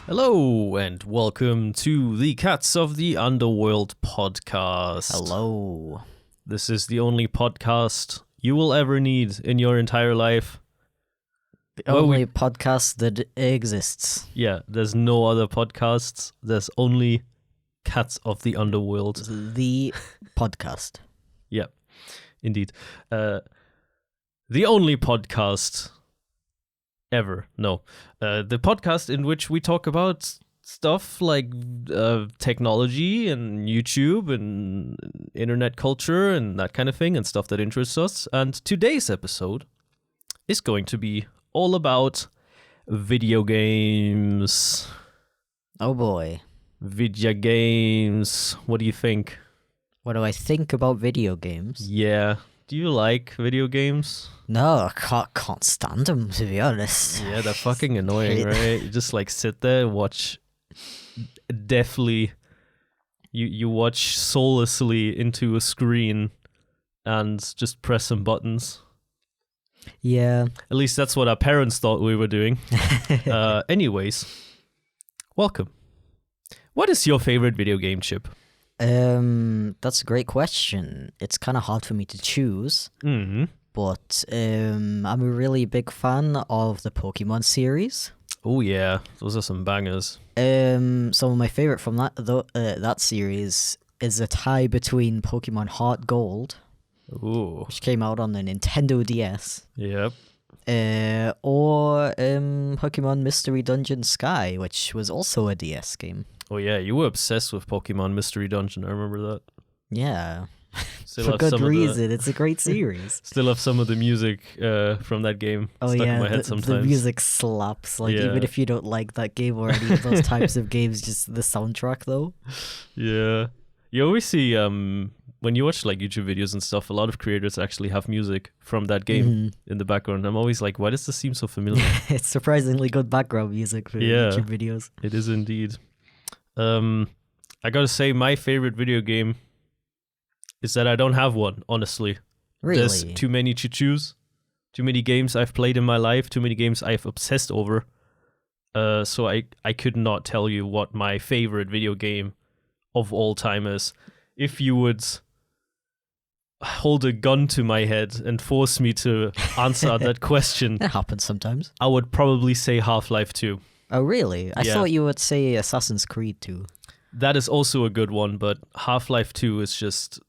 Hello and welcome to the Cats of the Underworld podcast. Hello. This is the only podcast you will ever need in your entire life. The only podcast that exists. Yeah, there's no other podcasts. There's only Cats of the Underworld. The podcast. Yeah, indeed. The only podcast ever. No. The podcast in which we talk about stuff like technology and YouTube and internet culture and that kind of thing and stuff that interests us. And today's episode is going to be all about video games. Oh boy. Video games. What do you think? What do I think about video games? Yeah. Do you like video games? No, I can't stand them, to be honest. Yeah, they're fucking annoying, right? You just like sit there and watch deathly. You watch soullessly into a screen and just press some buttons. Yeah. At least that's what our parents thought we were doing. Anyways, welcome. What is your favorite video game, Chip? That's a great question. It's kind of hard for me to choose. Mm-hmm. But I'm a really big fan of the Pokemon series. Oh yeah, those are some bangers. Some of my favorite from that series is a tie between Pokemon Heart Gold, Ooh. which came out on the Nintendo DS, Yep. or Pokemon Mystery Dungeon Sky, which was also a DS game. Oh yeah, you were obsessed with Pokemon Mystery Dungeon. I remember that. Yeah. Still For have good some reason. It's a great series. Still have some of the music from that game stuck in my head sometimes. The music slaps. Like, even if you don't like that game or any of those types of games, just the soundtrack, though. Yeah. You always see, when you watch like YouTube videos and stuff, a lot of creators actually have music from that game in the background. I'm always like, why does this seem so familiar? It's surprisingly good background music for YouTube videos. It is indeed. I gotta say, my favorite video game is that I don't have one, honestly. Really? There's too many to choose. Too many games I've played in my life. Too many games I've obsessed over. So I could not tell you what my favorite video game of all time is. If you would hold a gun to my head and force me to answer that question, That happens sometimes. I would probably say Half-Life 2. Oh, really? I thought you would say Assassin's Creed 2. That is also a good one, but Half-Life 2 is just,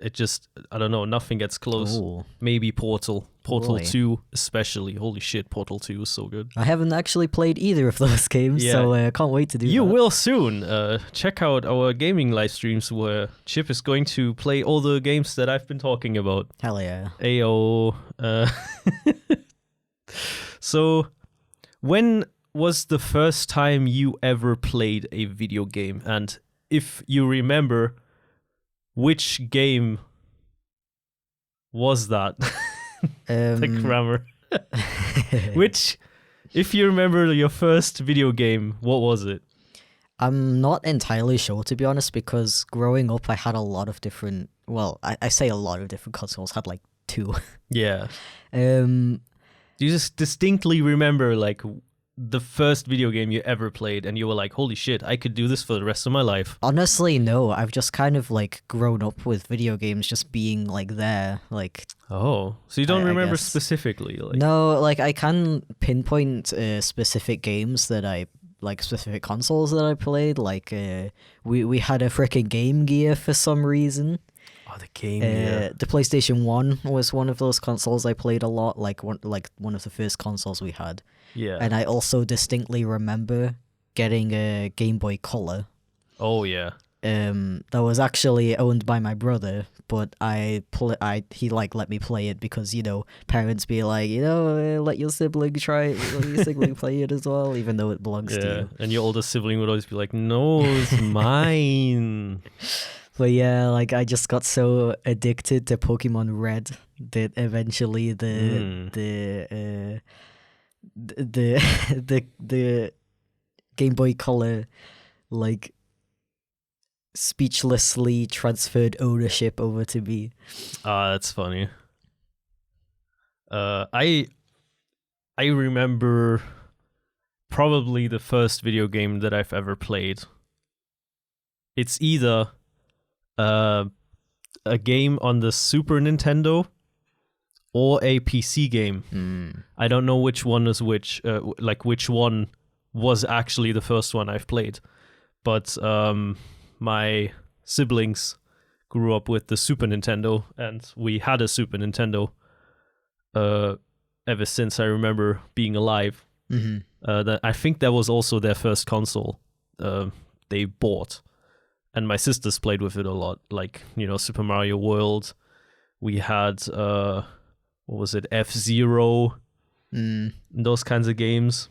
I don't know, nothing gets close. Ooh. Maybe Portal. Portal Really? 2 especially. Holy shit, Portal 2 is so good. I haven't actually played either of those games, so I can't wait to do that. You will soon. Check out our gaming live streams where Chip is going to play all the games that I've been talking about. Hell yeah. Ayo. So, when was the first time you ever played a video game? And if you remember, which game was that? The grammar. Which, if you remember your first video game, what was it? I'm not entirely sure, to be honest, because growing up I had a lot of different, well, I say a lot of different consoles, had like 2. Yeah. Um, Do you just distinctly remember like the first video game you ever played and you were like, holy shit, I could do this for the rest of my life? Honestly, no. I've just kind of like grown up with video games just being like there. Like, Oh, so you don't I remember guess. specifically? Like, no, like I can pinpoint specific games that I like, specific consoles that I played. Like, we had a freaking Game Gear for some reason. Oh, the Game Gear. The PlayStation 1 was one of those consoles I played a lot. Like one of the first consoles we had. Yeah. And I also distinctly remember getting a Game Boy Color. Oh, yeah. That was actually owned by my brother, but he like let me play it because, you know, parents be like, you know, let your sibling play it as well, even though it belongs to you. And your older sibling would always be like, no, it's mine. But yeah, like I just got so addicted to Pokemon Red that eventually the Game Boy Color like speechlessly transferred ownership over to me. Ah, that's funny. I remember probably the first video game that I've ever played. It's either a game on the Super Nintendo or a PC game. I don't know which one is which, which one was actually the first one I've played. But my siblings grew up with the Super Nintendo, and we had a Super Nintendo ever since I remember being alive. I think that was also their first console they bought. And my sisters played with it a lot, like, Super Mario World. We had, what was it, F-Zero, those kinds of games.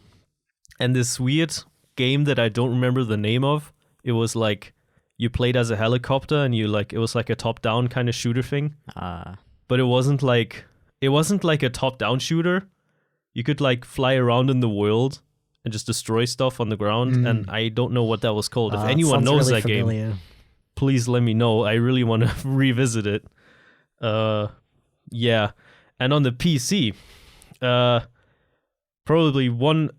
And this weird game that I don't remember the name of, it was like, you played as a helicopter and it was like a top-down kind of shooter thing. But it wasn't like a top-down shooter. You could like fly around in the world and just destroy stuff on the ground, and I don't know what that was called. If anyone knows really that familiar. Game, please let me know. I really want to revisit it. Yeah. And on the PC, probably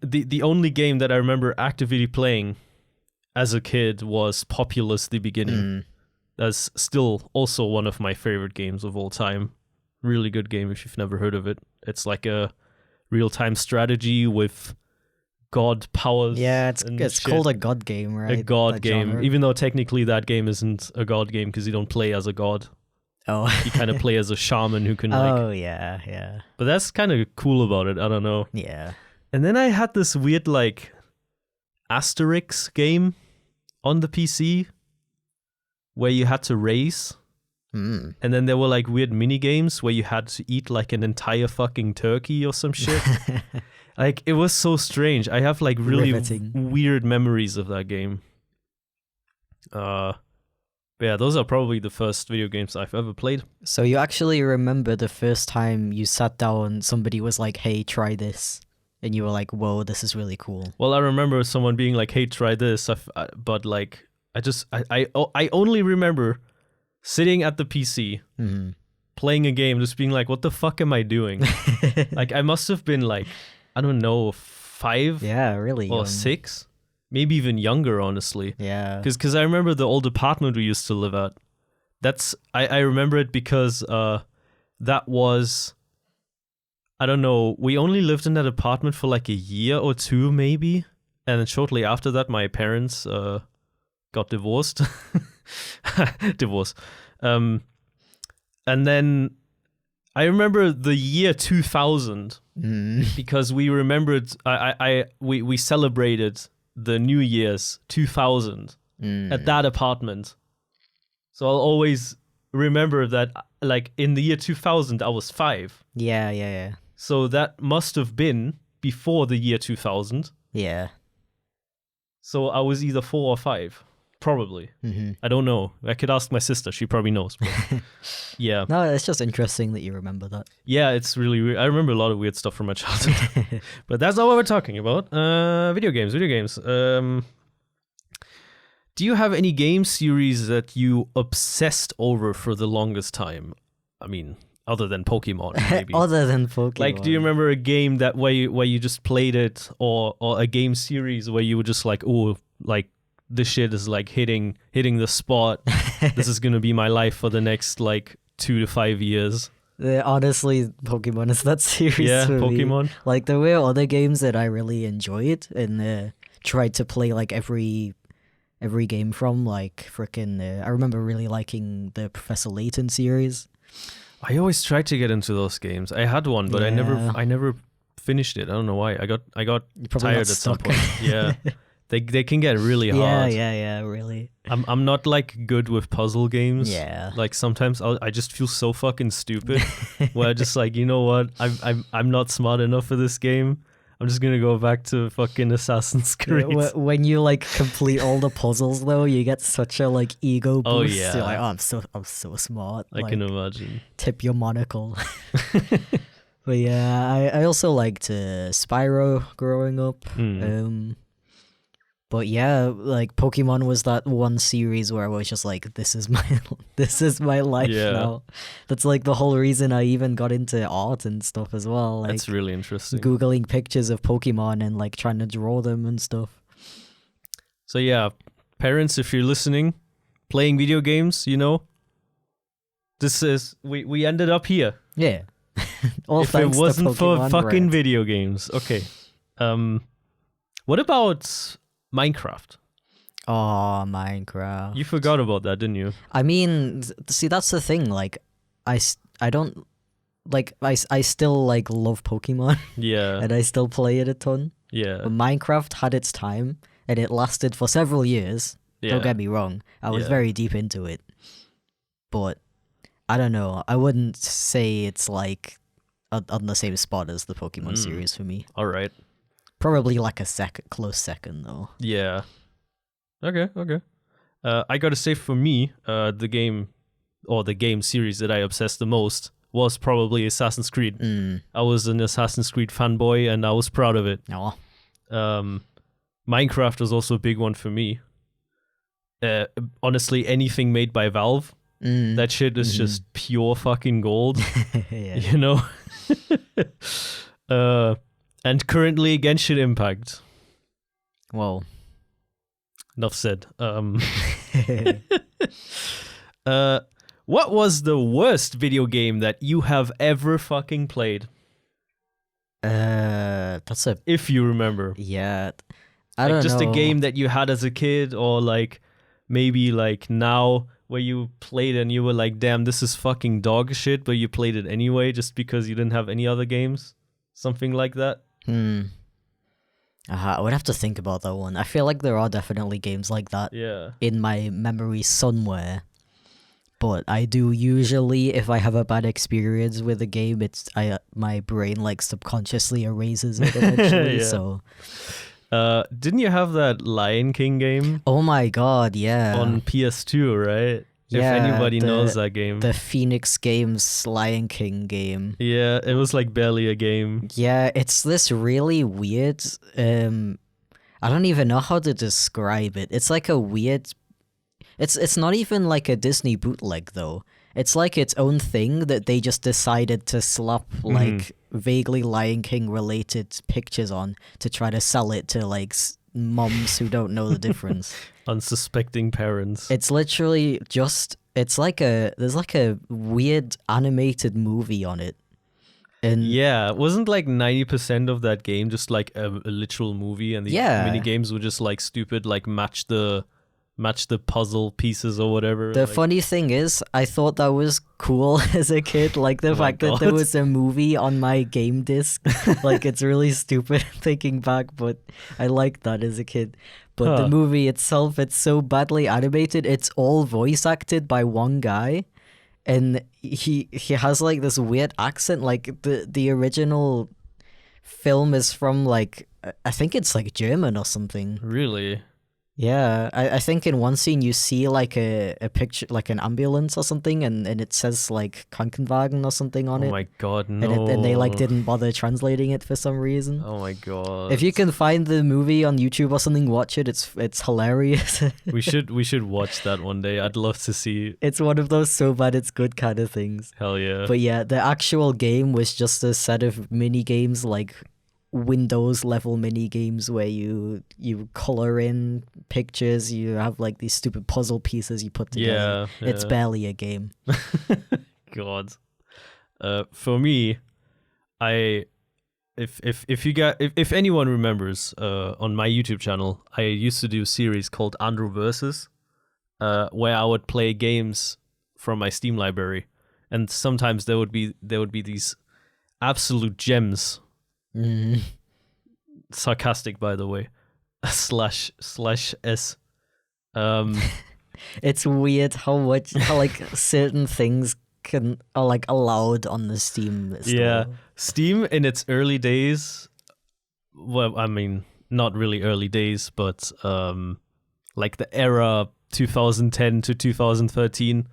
the only game that I remember actively playing as a kid was Populous: The Beginning. That's still also one of my favorite games of all time. Really good game if you've never heard of it. It's like a real-time strategy with god powers. Yeah, it's called a god game, right? A god game, genre. Even though technically that game isn't a god game because you don't play as a god. Oh. You kind of play as a shaman who can Oh, yeah. But that's kind of cool about it. I don't know. Yeah. And then I had this weird like Asterix game on the PC where you had to race. And then there were like weird mini games where you had to eat like an entire fucking turkey or some shit. Like it was so strange. I have like really weird memories of that game. But yeah, those are probably the first video games I've ever played. So you actually remember the first time you sat down, somebody was like, "Hey, try this," and you were like, "Whoa, this is really cool." Well, I remember someone being like, "Hey, try this," but like I only remember sitting at the PC, playing a game, just being like, what the fuck am I doing? Like, I must have been like, I don't know, 5? Yeah, really or young. 6? Maybe even younger, honestly. Yeah. Because I remember the old apartment we used to live at. I remember it because that was, I don't know, we only lived in that apartment for like a year or 2, maybe. And then shortly after that, my parents got divorced. And then I remember the year 2000 because we remembered we celebrated the New Year's 2000 at that apartment. So I'll always remember that like in the year 2000 I was 5. Yeah. So that must have been before the year 2000. Yeah. So I was either 4 or 5. Probably. I don't know. I could ask my sister. She probably knows. But yeah. No, it's just interesting that you remember that. Yeah, it's really weird. I remember a lot of weird stuff from my childhood. But that's not what we're talking about. Video games. Do you have any game series that you obsessed over for the longest time? I mean, other than Pokemon, maybe. Other than Pokemon. Like, do you remember a game that where you just played it, or a game series where you were just like, oh, like, this shit is like hitting the spot. This is gonna be my life for the next like 2 to 5 years. Honestly, Pokemon is that series. Yeah, for Pokemon. Me. Like there were other games that I really enjoyed and tried to play like every game from. Like freaking, I remember really liking the Professor Layton series. I always tried to get into those games. I had one, but I never finished it. I don't know why. I got tired at some point. Yeah. They can get really hard. Yeah, really. I'm not like good with puzzle games. Yeah. Like sometimes I just feel so fucking stupid where I just like, you know what? I'm not smart enough for this game. I'm just gonna go back to fucking Assassin's Creed. When you like complete all the puzzles though, you get such a like ego boost. Oh yeah. You're like, oh, I'm so smart. I can imagine. Tip your monocle. But yeah, I also liked Spyro growing up. But yeah, like Pokemon was that one series where I was just like, this is my life Yeah. now. That's like the whole reason I even got into art and stuff as well. Like That's really interesting. Googling pictures of Pokemon and like trying to draw them and stuff. So yeah, parents, if you're listening, playing video games, this is we ended up here. Yeah. All if it thanks wasn't to for Pokemon fucking Red. video games. Okay. What about Minecraft? Oh, Minecraft. You forgot about that, didn't you? I mean, see, that's the thing. Like, I don't like I still like love Pokemon Yeah. and I still play it a ton. Yeah. But Minecraft had its time and it lasted for several years. Yeah. Don't get me wrong. I was Yeah. very deep into it. But I don't know. I wouldn't say it's like on the same spot as the Pokemon series for me. All right. Probably like a close second though. Yeah. Okay. I gotta say, for me, the game series that I obsessed the most was probably Assassin's Creed. I was an Assassin's Creed fanboy, and I was proud of it. Oh. Minecraft was also a big one for me. Honestly, anything made by Valve, that shit is just pure fucking gold. Yeah. And currently Genshin Impact. Well. Enough said. What was the worst video game that you have ever fucking played? That's a If you remember. yeah. I don't know. Just a game that you had as a kid, or like maybe like now where you played and you were like, damn, this is fucking dog shit, but you played it anyway just because you didn't have any other games. Something like that. I would have to think about that one. I feel like there are definitely games like that Yeah. in my memory somewhere. But I do usually, if I have a bad experience with a game, my brain like subconsciously erases it eventually. Yeah. So. Didn't you have that Lion King game Oh my god, yeah. on PS2, right? Yeah, if anybody knows that game. The Phoenix Games Lion King game. Yeah, it was like barely a game. Yeah, it's this really weird. I don't even know how to describe it. It's like a weird. It's not even like a Disney bootleg though. It's like its own thing that they just decided to slap like vaguely Lion King related pictures on to try to sell it to like moms who don't know the difference. Unsuspecting parents. It's literally just there's like a weird animated movie on it. And yeah, wasn't like 90% of that game just like a literal movie, and the mini games were just like stupid, like match the puzzle pieces or whatever. The funny thing is, I thought that was cool as a kid, like the fact that there was a movie on my game disc. Like, it's really stupid thinking back, but I liked that as a kid. But the movie itself, it's so badly animated. It's all voice acted by one guy, and he has like this weird accent. Like the original film is from like, I think it's like German or something. Really? Yeah, I think in one scene you see like a picture, like an ambulance or something, and it says like Krankenwagen or something on it. Oh my god, no. And they like didn't bother translating it for some reason. Oh my god. If you can find the movie on YouTube or something, watch it. It's hilarious. we should watch that one day. I'd love to see. It's one of those so bad it's good kind of things. Hell yeah. But yeah, the actual game was just a set of mini games, like Windows level mini games where you color in pictures, you have like these stupid puzzle pieces you put together. Yeah. It's barely a game. God. For me, if anyone remembers, on my YouTube channel, I used to do a series called Underverses, where I would play games from my Steam library, and sometimes there would be these absolute gems. Sarcastic, by the way. slash S. It's weird how like certain things are like allowed on the Steam store. Yeah, Steam in its early days. Well, I mean, not really early days, but like the era 2010 to 2013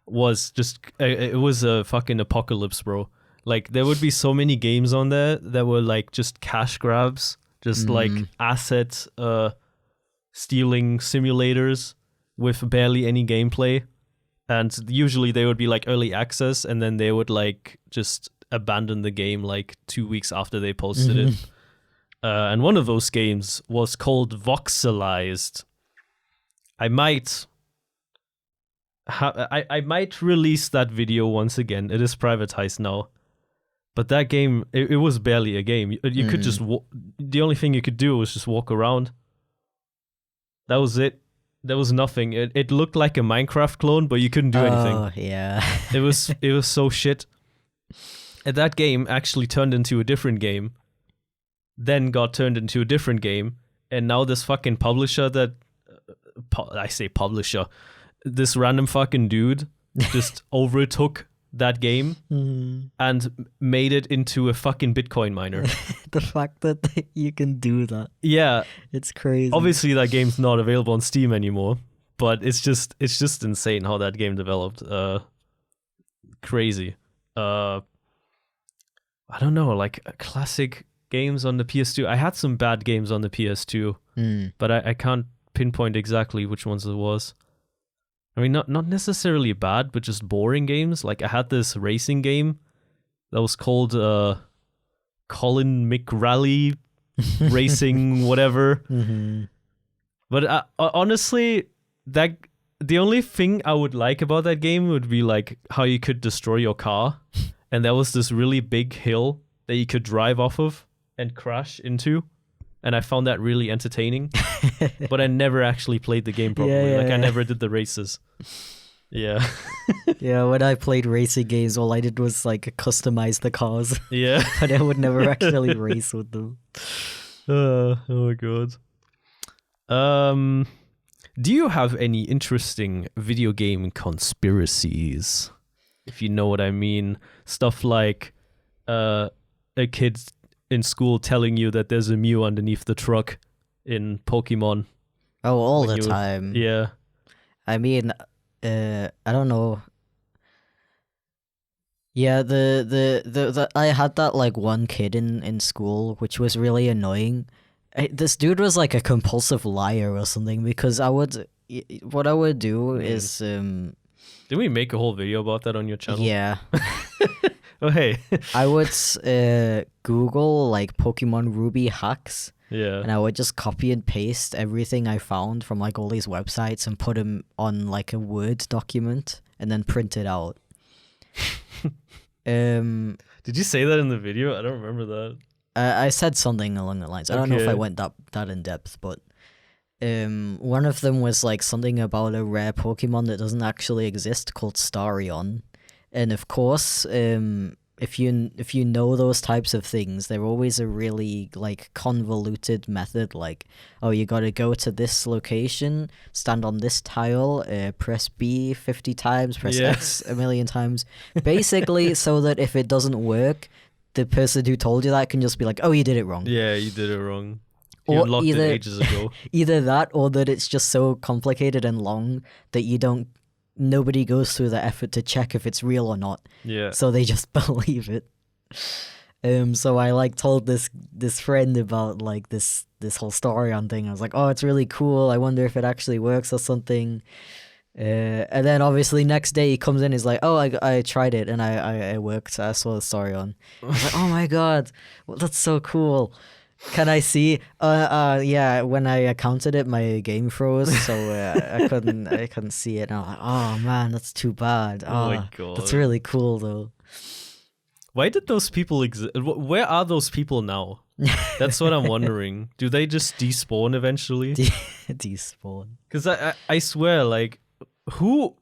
was just it was a fucking apocalypse, bro. Like, there would be so many games on there that were like just cash grabs, just like asset stealing simulators with barely any gameplay. And usually they would be like early access, and then they would like just abandon the game like 2 weeks after they posted it. And one of those games was called Voxelized. I might release that video once again. It is privatized now. But that game, it was barely a game. You could just the only thing you could do was just walk around. That was it. There was nothing. It looked like a Minecraft clone, but you couldn't do anything. Oh, yeah. It was so shit. And that game actually turned into a different game, then got turned into a different game, and now this fucking publisher that I say publisher, this random fucking dude just overtook that game and made it into a fucking Bitcoin miner. The fact that you can do that. Yeah. It's crazy. Obviously that game's not available on Steam anymore, but it's just insane how that game developed. Crazy. I don't know, like classic games on the PS2. I had some bad games on the PS2, but I can't pinpoint exactly which ones it was. I mean, not necessarily bad, but just boring games. Like I had this racing game that was called Colin McRae Racing whatever. But honestly, that the only thing I would like about that game would be like how you could destroy your car, and there was this really big hill that you could drive off of and crash into. And I found that really entertaining, but I never actually played the game properly. I never did the races. Yeah. Yeah, when I played racing games, all I did was like customize the cars. Yeah. But I would never actually race with them. Oh my god. Do you have any interesting video game conspiracies? If you know what I mean. Stuff like a kid in school telling you that there's a Mew underneath the truck in Pokemon. Oh, all the time. Yeah. I mean, I don't know. Yeah, the I had that like one kid in school, which was really annoying. This dude was like a compulsive liar or something, because what I would do is Did we make a whole video about that on your channel? Yeah. Oh, hey. I would Google like Pokemon Ruby hacks. Yeah. And I would just copy and paste everything I found from like all these websites and put them on like a Word document and then print it out. Did you say that in the video? I don't remember that. I said something along the lines. I don't know if I went that in depth, but one of them was like something about a rare Pokemon that doesn't actually exist called Starion. And of course, if you know those types of things, they're always a really like convoluted method. Like, oh, you got to go to this location, stand on this tile, press B 50 times, press X a million times, basically, so that if it doesn't work, the person who told you that can just be like, oh, you did it wrong. Yeah, you did it wrong. You Or unlocked it ages ago. Either that, or that it's just so complicated and long that nobody goes through the effort to check if it's real or not. Yeah. So they just believe it. So I like told this friend about like this whole Starion thing. I was like, oh, it's really cool. I wonder if it actually works or something. And then obviously next day he comes in, he's like, oh, I tried it and I worked. I saw the Starion. I was like, oh my god, well, that's so cool. Can I see? Yeah. When I counted it, my game froze, so I couldn't see it. And I'm like, oh man, that's too bad. Oh my god, that's really cool though. Why did those people exist? Where are those people now? That's what I'm wondering. Do they just despawn eventually? Despawn. Because I swear, like, who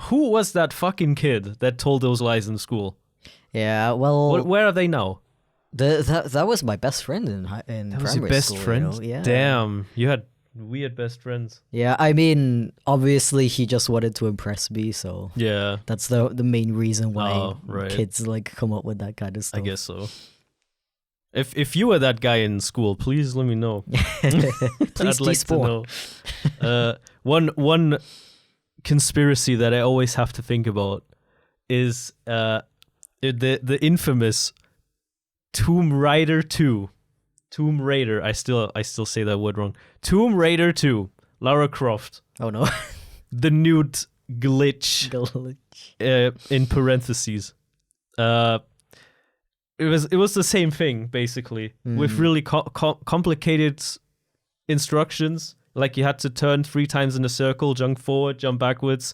was that fucking kid that told those lies in school? Yeah. Well, where are they now? That was my best friend in primary That was your best school, friend? You know? Yeah. Damn, you had weird best friends. Yeah, I mean, obviously he just wanted to impress me, so yeah, that's the main reason why right. kids like come up with that kind of stuff. I guess so. If you were that guy in school, please let me know. Please I'd like to know. One conspiracy that I always have to think about is the infamous Tomb Raider 2. Tomb Raider. I still say that word wrong. Tomb Raider 2. Lara Croft, Oh no. the nude glitch, in parentheses. It was the same thing basically with really complicated instructions. Like you had to turn 3 times in a circle, jump forward, jump backwards,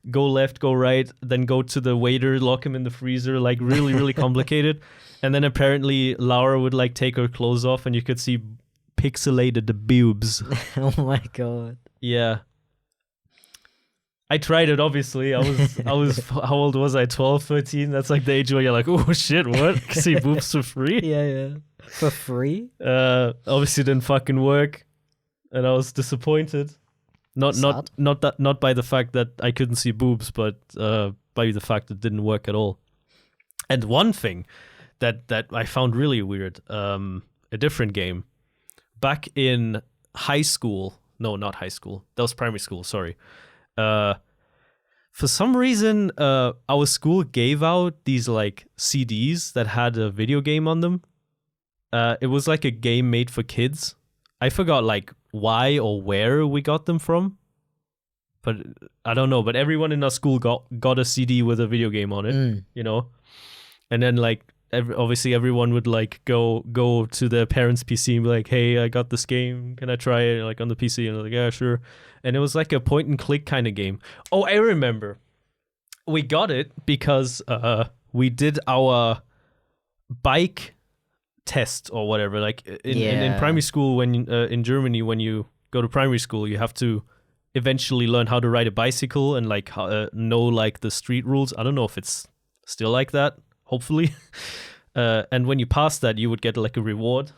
go left, go right, then go to the waiter, lock him in the freezer. Like really, really complicated. And then apparently Laura would like take her clothes off, and you could see pixelated boobs. Oh my god. Yeah. I tried it, obviously. I was how old was I? 12, 13? That's like the age where you're like, oh shit, what? See boobs for free? Yeah. For free? Obviously didn't fucking work. And I was disappointed. Not by the fact that I couldn't see boobs, but by the fact it didn't work at all. And one thing that I found really weird, a different game. Back in high school, no, not high school. That was primary school, sorry. For some reason, our school gave out these like CDs that had a video game on them. It was like a game made for kids. I forgot like why or where we got them from, but I don't know. But everyone in our school got a CD with a video game on it, you know. And then like obviously everyone would like go to their parents' PC and be like, "Hey, I got this game. Can I try it?" Like on the PC, and I was like, "Yeah, sure." And it was like a point and click kind of game. Oh, I remember. We got it because we did our bike test or whatever. Like in primary school, when in Germany, when you go to primary school, you have to eventually learn how to ride a bicycle and like know like the street rules. I don't know if it's still like that. Hopefully. And when you pass that, you would get like a reward.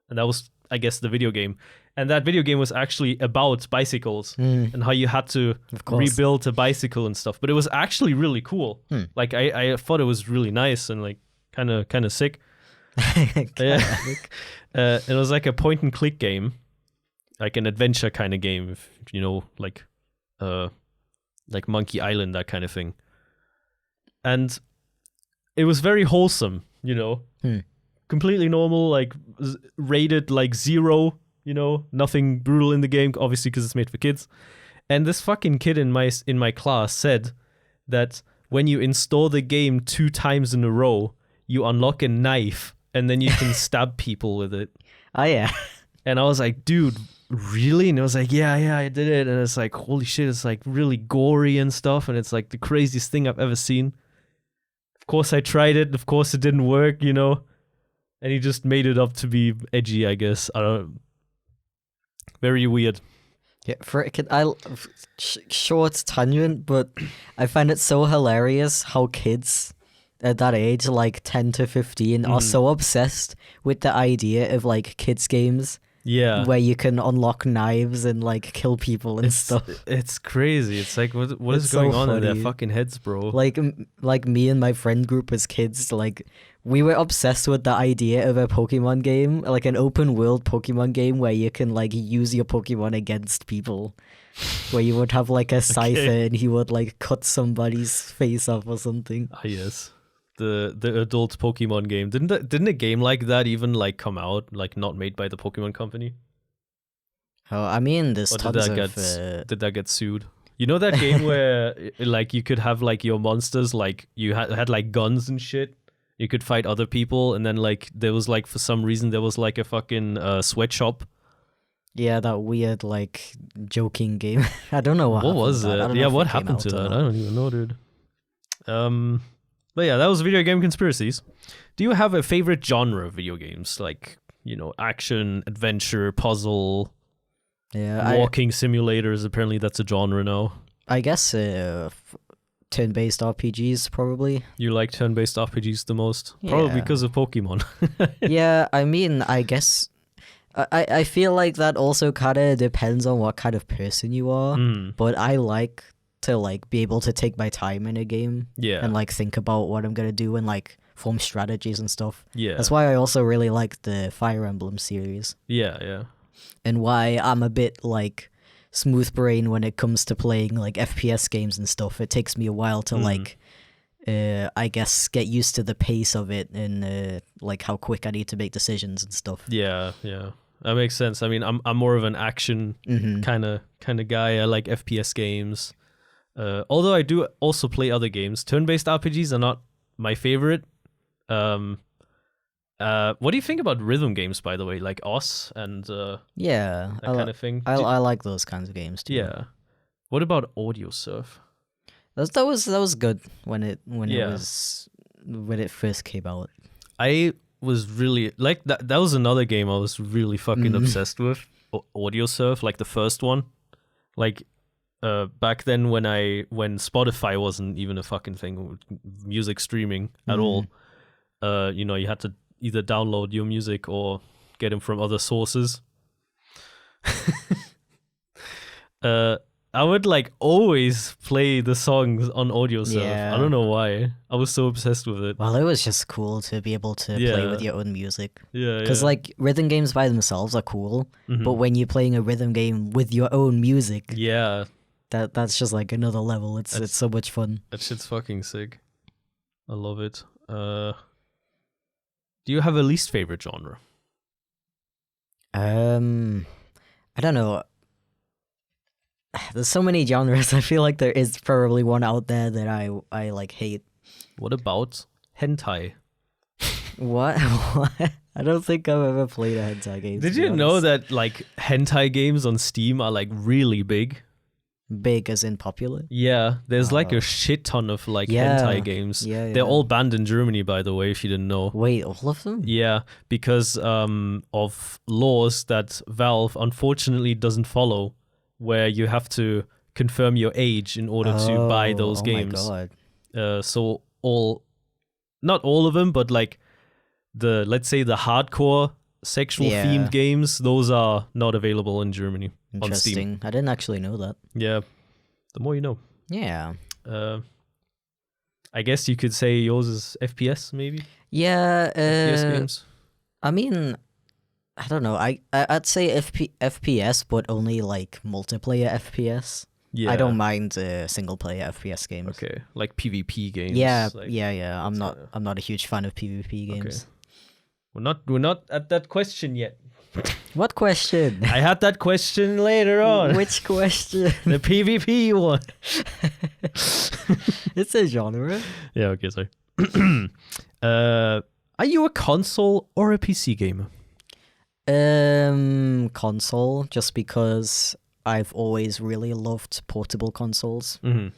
And that was, I guess, the video game. And that video game was actually about bicycles and how you had to rebuild a bicycle and stuff. But it was actually really cool. Like I thought it was really nice and like kind of sick. Yeah. It was like a point and click game, like an adventure kind of game, if you know, like Monkey Island, that kind of thing. And it was very wholesome, you know, completely normal, like rated like 0, you know, nothing brutal in the game, obviously because it's made for kids. And this fucking kid in my class said that when you install the game 2 times in a row, you unlock a knife and then you can stab people with it. Oh yeah. And I was like, dude, really? And it was like, yeah, I did it. And it's like, holy shit, it's like really gory and stuff. And it's like the craziest thing I've ever seen. Of course I tried it. Of course it didn't work, you know. And he just made it up to be edgy, I guess. I don't. Very weird. Yeah, for a kid, sure it's tangent, but I find it so hilarious how kids at that age, like 10 to 15, are so obsessed with the idea of like kids games. Yeah. Where you can unlock knives and like kill people and stuff. It's crazy. It's like what is going on in their fucking heads, bro? Like me and my friend group as kids, like we were obsessed with the idea of a Pokemon game, like an open world Pokemon game where you can like use your Pokemon against people. Where you would have like a Scyther and he would like cut somebody's face off or something. Ah, yes. The adult Pokemon game. Didn't a game like that even like come out, like not made by the Pokemon company? Oh, I mean, there's tons of... Did that get sued? You know that game where like you could have like your monsters, like you had like guns and shit. You could fight other people, and then like there was like for some reason there was like a fucking sweatshop. Yeah, that weird like joking game. I don't know what was it. Yeah, what happened to that? I don't even know, dude. But yeah, that was video game conspiracies. Do you have a favorite genre of video games? Like, you know, action, adventure, puzzle, walking simulators. Apparently that's a genre now. I guess turn-based RPGs, probably. You like turn-based RPGs the most? Yeah. Probably because of Pokemon. Yeah, I mean, I guess... I feel like that also kind of depends on what kind of person you are. But I like to like be able to take my time in a game and like think about what I'm gonna do and like form strategies and stuff. Yeah, that's why I also really like the Fire Emblem series. Yeah. And why I'm a bit like smooth brain when it comes to playing like FPS games and stuff. It takes me a while to like I guess get used to the pace of it and like how quick I need to make decisions and stuff. Yeah. that makes sense. I mean, I'm more of an action Mm-hmm. kind of guy. I like FPS games. Although I do also play other games. Turn-based RPGs are not my favorite. What do you think about rhythm games, by the way, like Oz and Yeah, that kind of thing? I like those kinds of games too. Yeah. What about Audio Surf? That was good when it Yeah. when it first came out. I was really like that. That was another game I was really fucking obsessed with. Audio Surf, like the first one, like back then when Spotify wasn't even a fucking thing, music streaming at all. You had to either download your music or get them from other sources. I would like always play the songs on Audio Surf. Yeah. I don't know why. I was so obsessed with it. Well, it was just cool to be able to play with Yeah. your own music. Yeah, Because like rhythm games by themselves are cool, Mhm. but when you're playing a rhythm game with your own music, Yeah, that's just like another level. It's so much fun. that shit's fucking sick. I love it. Do you have a least favorite genre? I don't know. There's so many genres. I feel like there is probably one out there that I like hate. What about hentai? What? What? I don't think I've ever played a hentai game. Did to be you know honest. that like hentai games on Steam are like really big? Big as in popular? Yeah, there's like Oh. a shit ton of like Yeah. hentai games. Yeah, They're yeah. all banned in Germany, by the way, if you didn't know. Wait, all of them? Yeah, because of laws that Valve unfortunately doesn't follow, where you have to confirm your age in order to buy those games. Oh my god. So not all of them, but like let's say the hardcore sexual Yeah. themed games, those are not available in Germany on Steam. Interesting. I didn't actually know that. Yeah, the more you know. Yeah. I guess you could say yours is FPS, maybe Yeah. FPS games. I mean, I don't know. I'd say FPS, but only like multiplayer FPS. Yeah, I don't mind single player FPS games. Okay, like PvP games. Yeah, like, yeah. I'm not. kinda- I'm not a huge fan of PvP games. We're not at that question yet. What question? I had that question later on. Which question? The PvP one. It's a genre. Yeah, okay, sorry. Are you a console or a PC gamer? Console, just because I've always really loved portable consoles. Mm-hmm.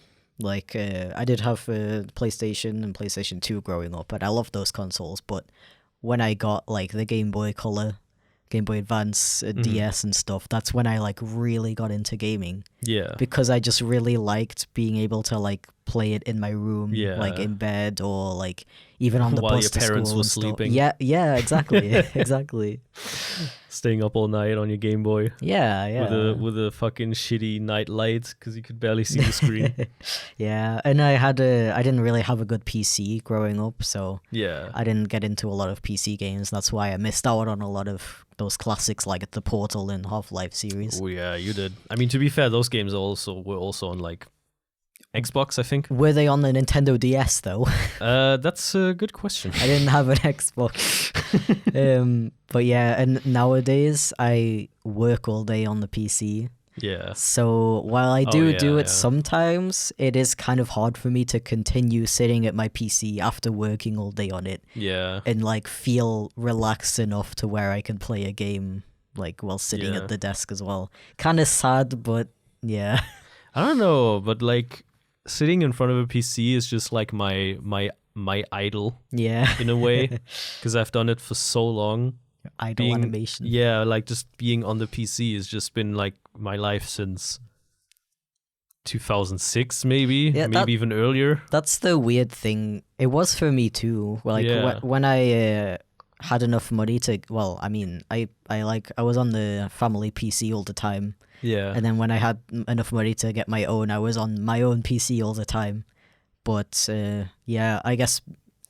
Like, I did have a PlayStation and PlayStation 2 growing up, and I loved those consoles. But when I got like the Game Boy Color, Game Boy Advance, DS and stuff, that's when I like really got into gaming, Yeah. because I just really liked being able to like play it in my room, like Yeah. in bed, or like even on the While bus your to parents school were and stuff. sleeping. Yeah, exactly, exactly. Staying up all night on your Game Boy Yeah. with a fucking shitty night light because you could barely see the screen. Yeah, and I didn't really have a good PC growing up, so Yeah. I didn't get into a lot of PC games. That's why I missed out on a lot of those classics like the Portal and Half-Life series. Oh yeah, you did. I mean, to be fair, those games were also on like Xbox, I think. Were they on the Nintendo DS though? That's a good question. I didn't have an Xbox. But yeah, and nowadays I work all day on the PC. Yeah. So while I Oh, do yeah, it yeah. sometimes, it is kind of hard for me to continue sitting at my PC after working all day on it Yeah. and like feel relaxed enough to where I can play a game like while sitting Yeah. at the desk as well. Kind of sad, but yeah. I don't know, but like sitting in front of a PC is just like my idol Yeah. in a way because I've done it for so long. Idle animation. Yeah, like just being on the PC has just been like my life since 2006, maybe, Yeah, maybe even earlier. That's the weird thing. It was for me too. Like Yeah. when I had enough money to, well, I mean, I was on the family PC all the time, Yeah. and then when I had enough money to get my own, I was on my own PC all the time. But yeah, I guess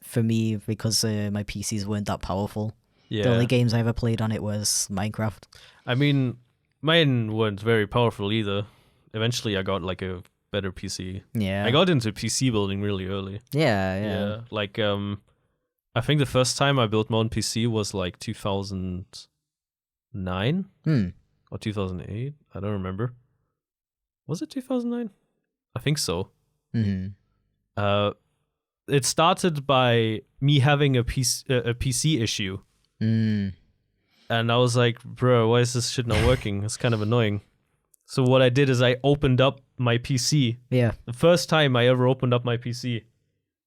for me, because my PCs weren't that powerful, Yeah. the only games I ever played on it was Minecraft. I mean, mine weren't very powerful either. Eventually, I got like a better PC. Yeah, I got into PC building really early. yeah. Like I think the first time I built my own PC was like 2000. or 2008. I don't remember. Was it 2009? I think so. It started by me having a PC issue. And I was like, bro, why is this shit not working? It's kind of annoying. So what I did is I opened up my PC. Yeah. The first time I ever opened up my PC.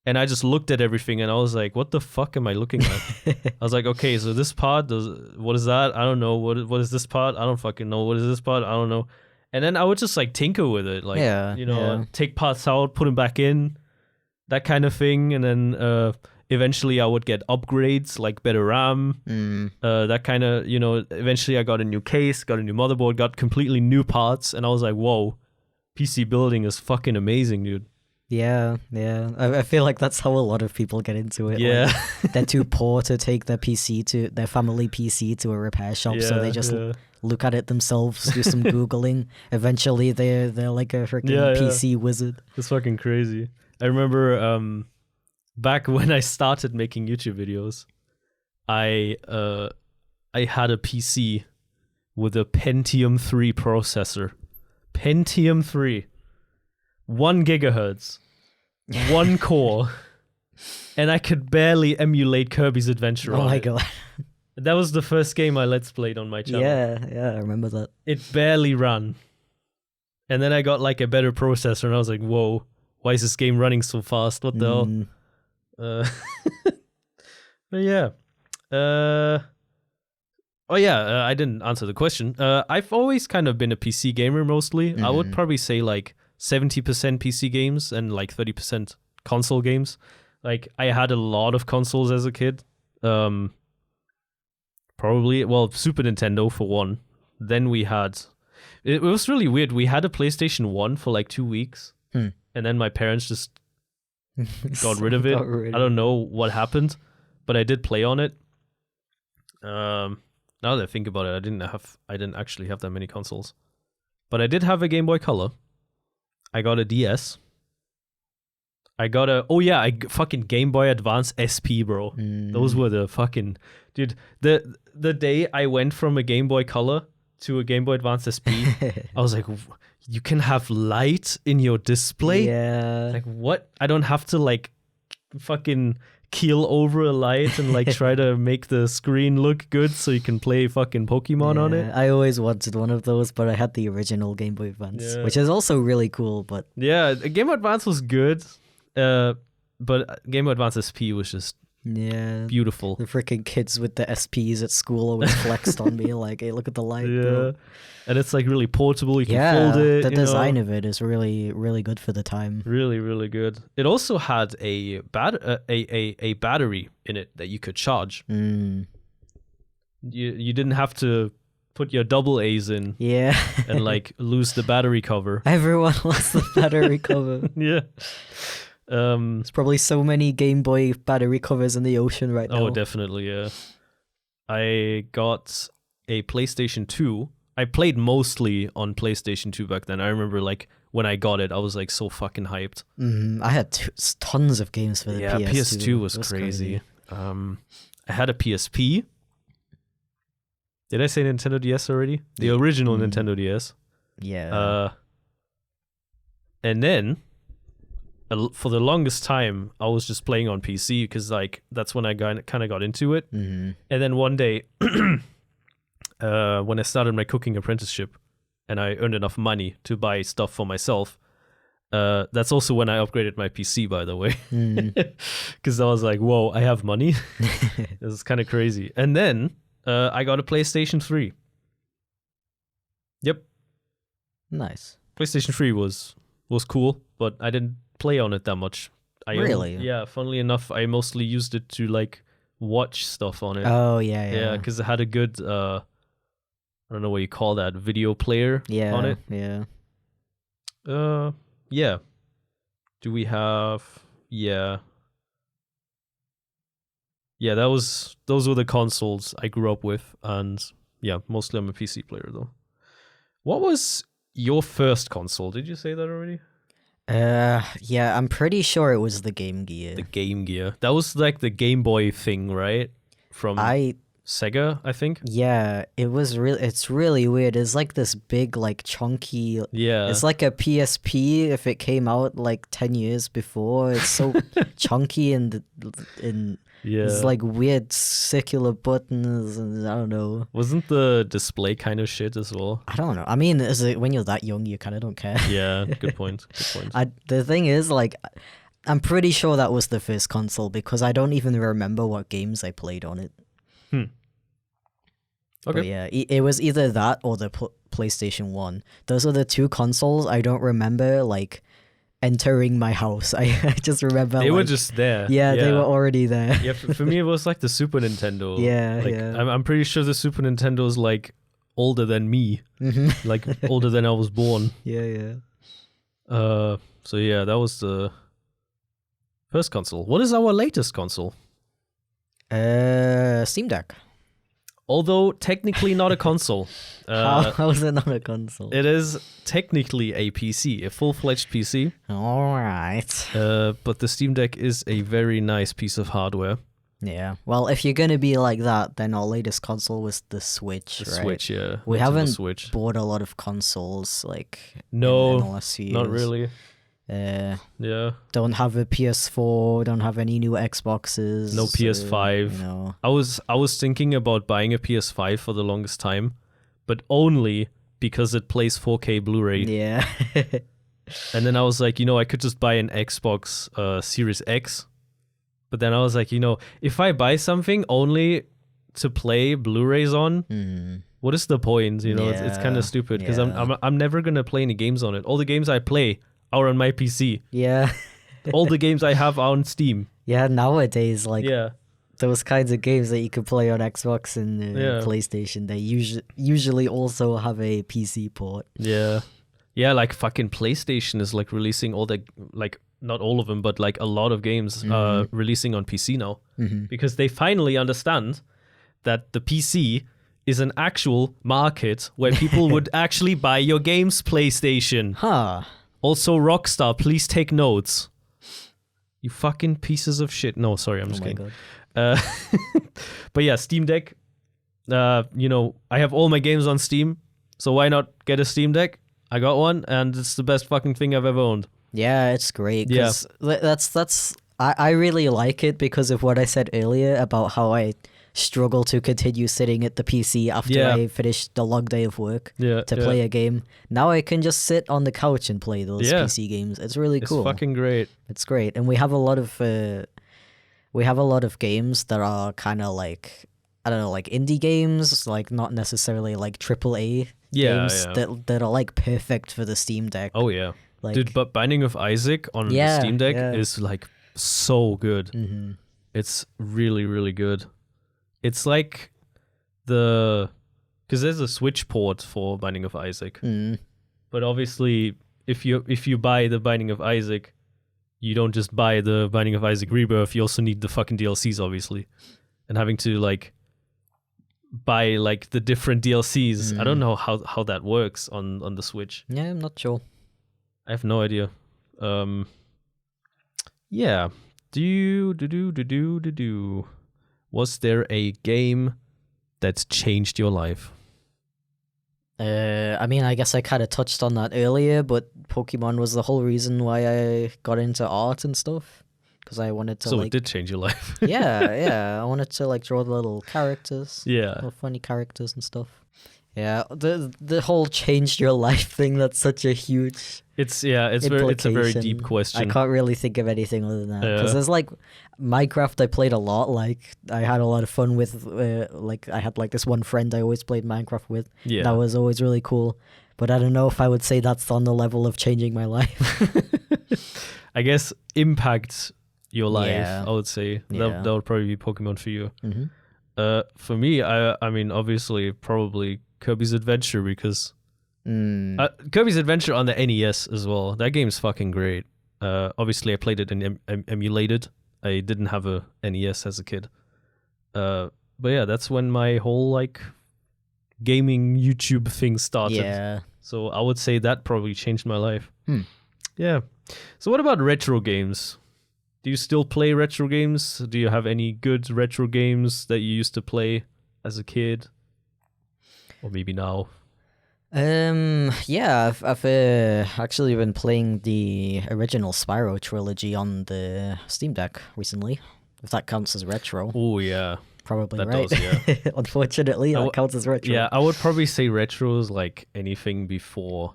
And I just looked at everything and I was like, what the fuck am I looking at? I was like, okay, so this part, what is that? I don't know. What is this part? I don't fucking know. What is this part? I don't know. And then I would just like tinker with it. Like, take parts out, put them back in, that kind of thing. And then eventually I would get upgrades, like better RAM, that kind of, eventually I got a new case, got a new motherboard, got completely new parts. And I was like, whoa, PC building is fucking amazing, dude. Yeah. I feel like that's how a lot of people get into it. Yeah. Like, they're too poor to take their family PC to a repair shop, so they just look at it themselves, do some Googling. Eventually, they're like a freaking PC wizard. It's fucking crazy. I remember back when I started making YouTube videos, I had a PC with a Pentium 3 processor. Pentium 3. 1 gigahertz. 1 core. And I could barely emulate Kirby's Adventure on my it. god. That was the first game I Let's Played on my channel. Yeah, I remember that. It barely ran. And then I got like a better processor and I was like, whoa, why is this game running so fast? What the hell? But yeah. I didn't answer the question. I've always kind of been a PC gamer mostly. I would probably say like 70% PC games and like 30% console games. Like I had a lot of consoles as a kid. Probably, Super Nintendo for one. Then we had, it was really weird. We had a PlayStation 1 for like 2 weeks. And then my parents just got rid of it. I don't know what happened, but I did play on it. Now that I think about it, I didn't actually have that many consoles. But I did have a Game Boy Color. I got a DS. I got a fucking Game Boy Advance SP, bro. Those were the fucking dude. The day I went from a Game Boy Color to a Game Boy Advance SP, I was like, you can have light in your display? Yeah. Like what? I don't have to like fucking keel over a light and like try to make the screen look good so you can play fucking Pokemon on it. I always wanted one of those, but I had the original Game Boy Advance, which is also really cool. But yeah, Game Boy Advance was good, but Game Boy Advance SP was just beautiful. The freaking kids with the SPs at school always flexed on me like, hey, look at the light, bro. And it's like really portable. You can fold it. The design of it is really, really good for the time. Really, really good. It also had a battery in it that you could charge. You didn't have to put your double A's in. Yeah. And like lose the battery cover. Everyone lost the battery cover. Yeah. There's probably so many Game Boy battery covers in the ocean right now. Oh, definitely, yeah. I got a PlayStation 2. I played mostly on PlayStation 2 back then. I remember like when I got it, I was like so fucking hyped. I had tons of games for the PS2. Yeah, PS2 was crazy. I had a PSP. Did I say Nintendo DS already? The original Nintendo DS. Yeah. And then for the longest time, I was just playing on PC because like that's when I kind of got into it. And then one day, when I started my cooking apprenticeship, and I earned enough money to buy stuff for myself, that's also when I upgraded my PC, by the way, because I was like, "Whoa, I have money." This is kind of crazy. And then I got a PlayStation 3. Yep. Nice. PlayStation 3 was cool, but I didn't play on it that much. Really? Yeah, funnily enough, I mostly used it to like watch stuff on it. Oh, yeah. Yeah, because it had a good, I don't know what you call that, video player on it. Yeah. Yeah. Do we have, yeah, those were the consoles I grew up with, and yeah, mostly I'm a PC player though. What was your first console? Did you say that already? Yeah, I'm pretty sure it was the Game Gear. The Game Gear. That was like the Game Boy thing, right? Sega, I think. Yeah, it's really weird. It's like this big, like chunky. Yeah. It's like a PSP if it came out like 10 years before. It's so chunky and Yeah. it's like weird circular buttons and I don't know. Wasn't the display kind of shit as well? I don't know. I mean, when you're that young, you kind of don't care. Yeah, good point. Good point. The thing is, like, I'm pretty sure that was the first console because I don't even remember what games I played on it. Okay. But yeah, it was either that or the PlayStation 1. Those are the two consoles I don't remember, like, entering my house. I just remember They were like, just there. Yeah, they were already there. Yeah, for me it was like the Super Nintendo. Yeah, like, yeah. I'm pretty sure the Super Nintendo is like older than me, Mhm. like older than I was born. Yeah. So yeah, that was the first console. What is our latest console? Steam Deck. Although technically not a console. How is it not a console? It is technically a PC, a full-fledged PC. All right. But the Steam Deck is a very nice piece of hardware. Yeah. Well, if you're gonna be like that, then our latest console was the Switch. The right? Switch, yeah. We Nintendo haven't Switch. bought a lot of consoles like No, in the last few years. not really. Yeah. Don't have a PS4. Don't have any new Xboxes. No PS5. You know. I was thinking about buying a PS5 for the longest time, but only because it plays 4K Blu-ray. Yeah. And then I was like, I could just buy an Xbox Series X. But then I was like, if I buy something only to play Blu-rays on, what is the point? It's kind of stupid because I'm never gonna play any games on it. All the games I play are on my PC. Yeah. All the games I have are on Steam. Yeah, nowadays, like, Yeah. those kinds of games that you could play on Xbox and PlayStation, they usually also have a PC port. Yeah. Yeah, like fucking PlayStation is like releasing all the, like, not all of them, but like a lot of games releasing on PC now. Because they finally understand that the PC is an actual market where people would actually buy your games, PlayStation. Huh. Also, Rockstar, please take notes. You fucking pieces of shit. No, sorry, I'm just kidding. But yeah, Steam Deck. I have all my games on Steam, so why not get a Steam Deck? I got one, and it's the best fucking thing I've ever owned. Yeah, it's great. Cause I really like it because of what I said earlier about how I struggle to continue sitting at the PC after I finish the long day of work to play a game. Now I can just sit on the couch and play those PC games. It's really cool. It's fucking great. It's great, and we have a lot of games that are kind of like, I don't know, like indie games, like not necessarily like AAA games that are like perfect for the Steam Deck. Oh yeah, like, dude, but Binding of Isaac on the Steam Deck is like so good. It's really, really good. It's like because there's a Switch port for Binding of Isaac, but obviously if you buy the Binding of Isaac, you don't just buy the Binding of Isaac Rebirth. You also need the fucking DLCs, obviously, and having to like buy like the different DLCs. I don't know how that works on the Switch. Yeah, I'm not sure. I have no idea. Yeah. Was there a game that's changed your life? I mean, I guess I kind of touched on that earlier, but Pokemon was the whole reason why I got into art and stuff. Because I wanted to, so it did change your life. yeah. I wanted to like draw the little characters. Yeah. Little funny characters and stuff. Yeah, the whole changed your life thing, that's such a huge it's a very deep question. I can't really think of anything other than that. Because there's like Minecraft I played a lot. Like I had a lot of fun with like I had like this one friend I always played Minecraft with. Yeah. That was always really cool. But I don't know if I would say that's on the level of changing my life. I guess impact your life, I would say. That would probably be Pokemon for you. For me, I mean, obviously, probably Kirby's Adventure, because Kirby's Adventure on the NES as well. That game's fucking great. Obviously, I played it in emulated. I didn't have a NES as a kid. But yeah, that's when my whole like gaming YouTube thing started. Yeah. So I would say that probably changed my life. Yeah. So what about retro games? Do you still play retro games? Do you have any good retro games that you used to play? as a kid, or maybe now? Yeah, I've actually been playing the original Spyro trilogy on the Steam Deck recently. If that counts as retro. Oh yeah, Probably that right. does, yeah. Unfortunately, that counts as retro. Yeah, I would probably say retro is like anything before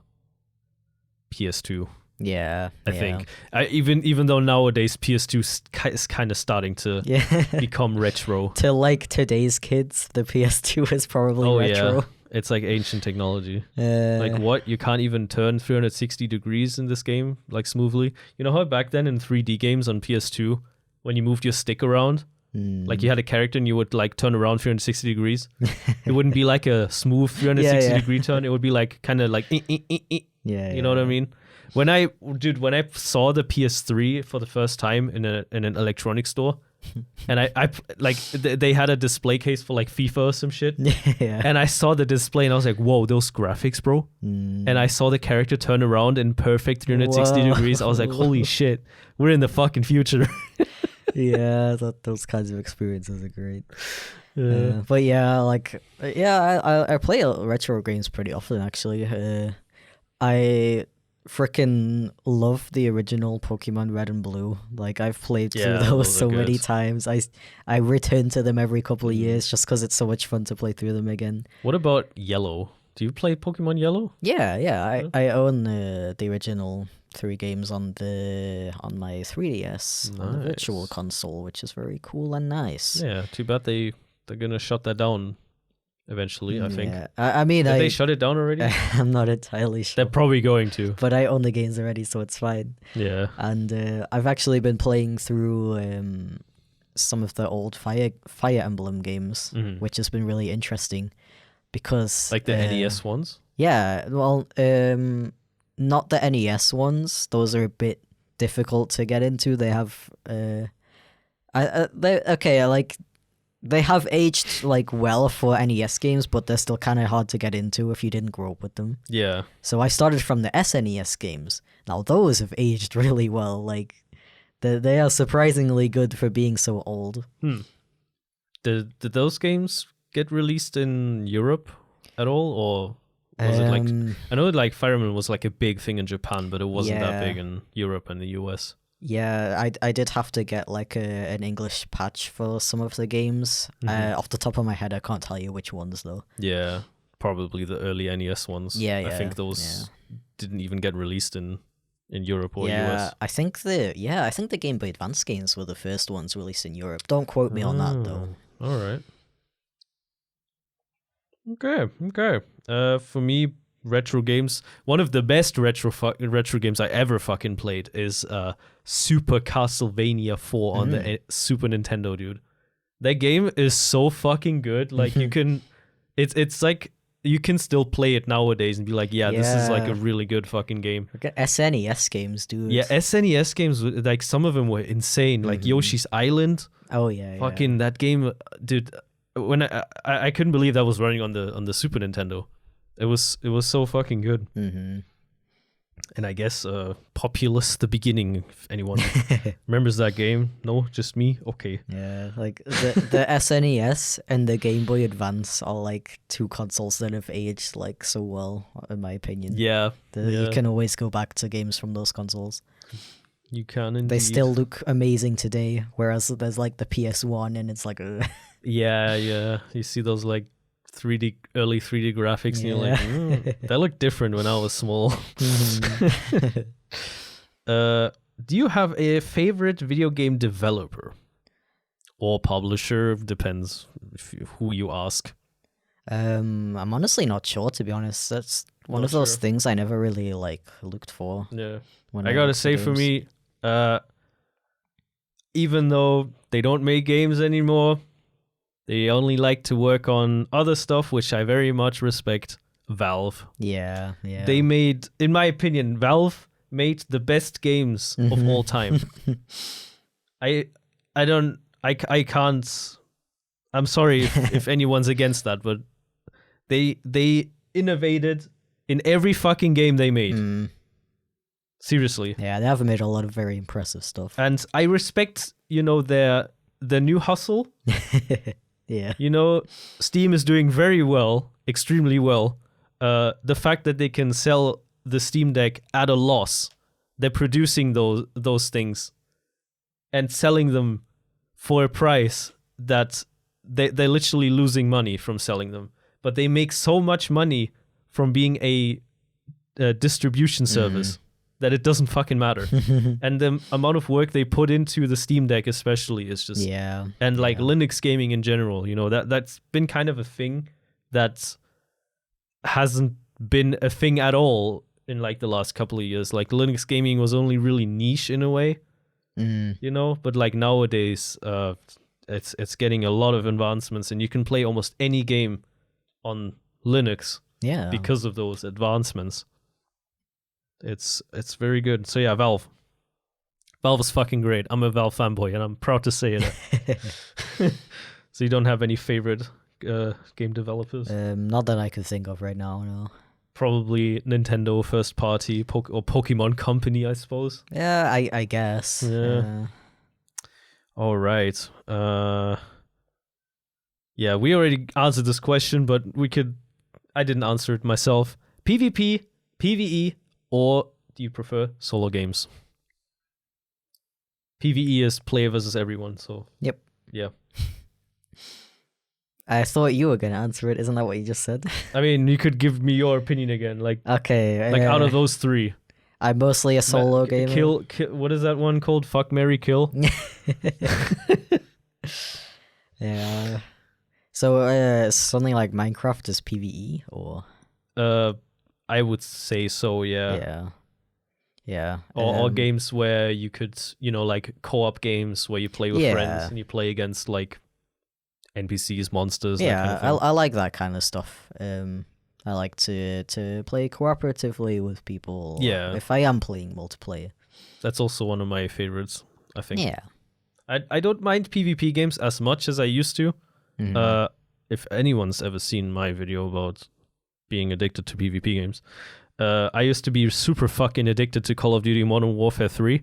PS2. Yeah, I think. Even though nowadays PS2 is kind of starting to become retro. To like today's kids, the PS2 is probably retro. Yeah. It's like ancient technology. Like what? You can't even turn 360 degrees in this game like smoothly. You know how back then in 3D games on PS2, when you moved your stick around, like you had a character and you would like turn around 360 degrees. It wouldn't be like a smooth 360 degree turn. It would be like kind of like you know what I mean? When I saw the PS3 for the first time in an electronics store, and I like they had a display case for like FIFA or some shit, and I saw the display and I was like, whoa, those graphics, bro. And I saw the character turn around in perfect 360 degrees. I was like, holy shit, we're in the fucking future. Yeah, those kinds of experiences are great. But yeah, like I play retro games pretty often actually. I freaking love the original Pokemon Red and Blue. Like I've played through those so many times. I return to them every couple of years just because it's so much fun to play through them again. What about Yellow? Do you play Pokemon Yellow? Yeah. I own the original 3 games on my 3DS on the Virtual Console, which is very cool and nice. Yeah, too bad they're gonna shut that down eventually, I think. I mean, did they shut it down already? I'm not entirely sure. They're probably going to. But I own the games already, so it's fine. Yeah. And I've actually been playing through some of the old Fire Emblem games, which has been really interesting because like the NES ones. Yeah, well, not the NES ones. Those are a bit difficult to get into. They have they have aged like well for NES games, but they're still kind of hard to get into if you didn't grow up with them. Yeah. So I started from the SNES games. Now those have aged really well. Like they are surprisingly good for being so old. Did those games get released in Europe at all, or was it like? I know like Fire Emblem was like a big thing in Japan, but it wasn't that big in Europe and the US. Yeah, I did have to get like an English patch for some of the games. Off the top of my head, I can't tell you which ones though. Yeah, probably the early NES ones. Yeah. I think those didn't even get released in Europe or US. I think the Game Boy Advance games were the first ones released in Europe. Don't quote me on that though. All right. Okay. For me, retro games. One of the best retro games I ever fucking played is Super Castlevania 4 on the Super Nintendo, dude. That game is so fucking good. Like you can, it's like you can still play it nowadays and be like, this is like a really good fucking game. Look at SNES games, dude. Yeah, SNES games, like some of them were insane. Like Yoshi's Island. Oh yeah. Fucking that game, dude. When I couldn't believe that was running on the Super Nintendo. It was so fucking good. And I guess Populous the Beginning, if anyone remembers that game. No, just me? Okay. Yeah, like the SNES and the Game Boy Advance are like 2 consoles that have aged like so well, in my opinion. Yeah. You can always go back to games from those consoles. You can indeed. They still look amazing today, whereas there's like the PS1 and it's like... Yeah. You see those like early 3D graphics and you're like, that looked different when I was small. Do you have a favorite video game developer or publisher? Depends who you ask. I'm honestly not sure, to be honest. That's one of those things I never really like looked for. Yeah. I gotta say, for me, even though they don't make games anymore, they only like to work on other stuff, which I very much respect. Valve. Yeah. They made, in my opinion, Valve made the best games of all time. I can't. I'm sorry if anyone's against that, but they innovated in every fucking game they made. Seriously. Yeah, they have made a lot of very impressive stuff. And I respect, their new hustle. Yeah. You know, Steam is doing very well, extremely well. The fact that they can sell the Steam Deck at a loss, they're producing those things and selling them for a price that they're literally losing money from selling them. But they make so much money from being a distribution service that it doesn't fucking matter. And the amount of work they put into the Steam Deck especially is just... Yeah. And like Linux gaming in general, you know, that's been kind of a thing that hasn't been a thing at all in like the last couple of years. Like Linux gaming was only really niche in a way, you know, but like nowadays it's getting a lot of advancements, and you can play almost any game on Linux because of those advancements. It's very good. So yeah, Valve is fucking great. I'm a Valve fanboy, and I'm proud to say it. So you don't have any favorite game developers? Not that I could think of right now, no. Probably Nintendo first party or Pokemon Company, I suppose. Yeah, I guess. Yeah. All right. Yeah, we already answered this question, but I didn't answer it myself. PvP, PvE, or do you prefer solo games? PvE is player versus everyone, so... Yep. Yeah. I thought you were going to answer it. Isn't that what you just said? I mean, you could give me your opinion again. Like, okay. Like out of those three. I'm mostly a solo gamer. Kill, what is that one called? Fuck, marry, kill? Yeah. So something like Minecraft is PvE, or? I would say so, yeah. Yeah. Yeah. Or games where you could, you know, like co-op games where you play with friends and you play against like NPCs, monsters. Yeah, that kind of thing. I like that kind of stuff. I like to play cooperatively with people. Yeah. If I am playing multiplayer. That's also one of my favorites, I think. Yeah. I don't mind PvP games as much as I used to. If anyone's ever seen my video about being addicted to PvP games, I used to be super fucking addicted to Call of Duty Modern Warfare 3.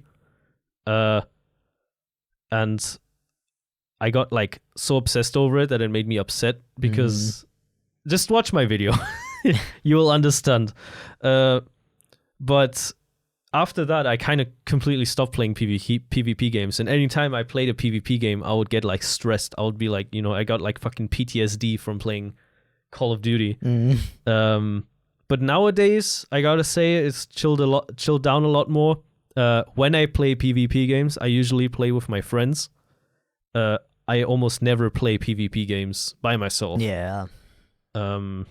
And I got like so obsessed over it that it made me upset because just watch my video. You will understand. But after that, I kind of completely stopped playing PvP games. And anytime I played a PvP game, I would get like stressed. I would be like, you know, I got like fucking PTSD from playing Call of Duty. But nowadays, I gotta say, it's chilled down a lot more. When I play PvP games, I usually play with my friends. I almost never play PvP games by myself. Yeah. And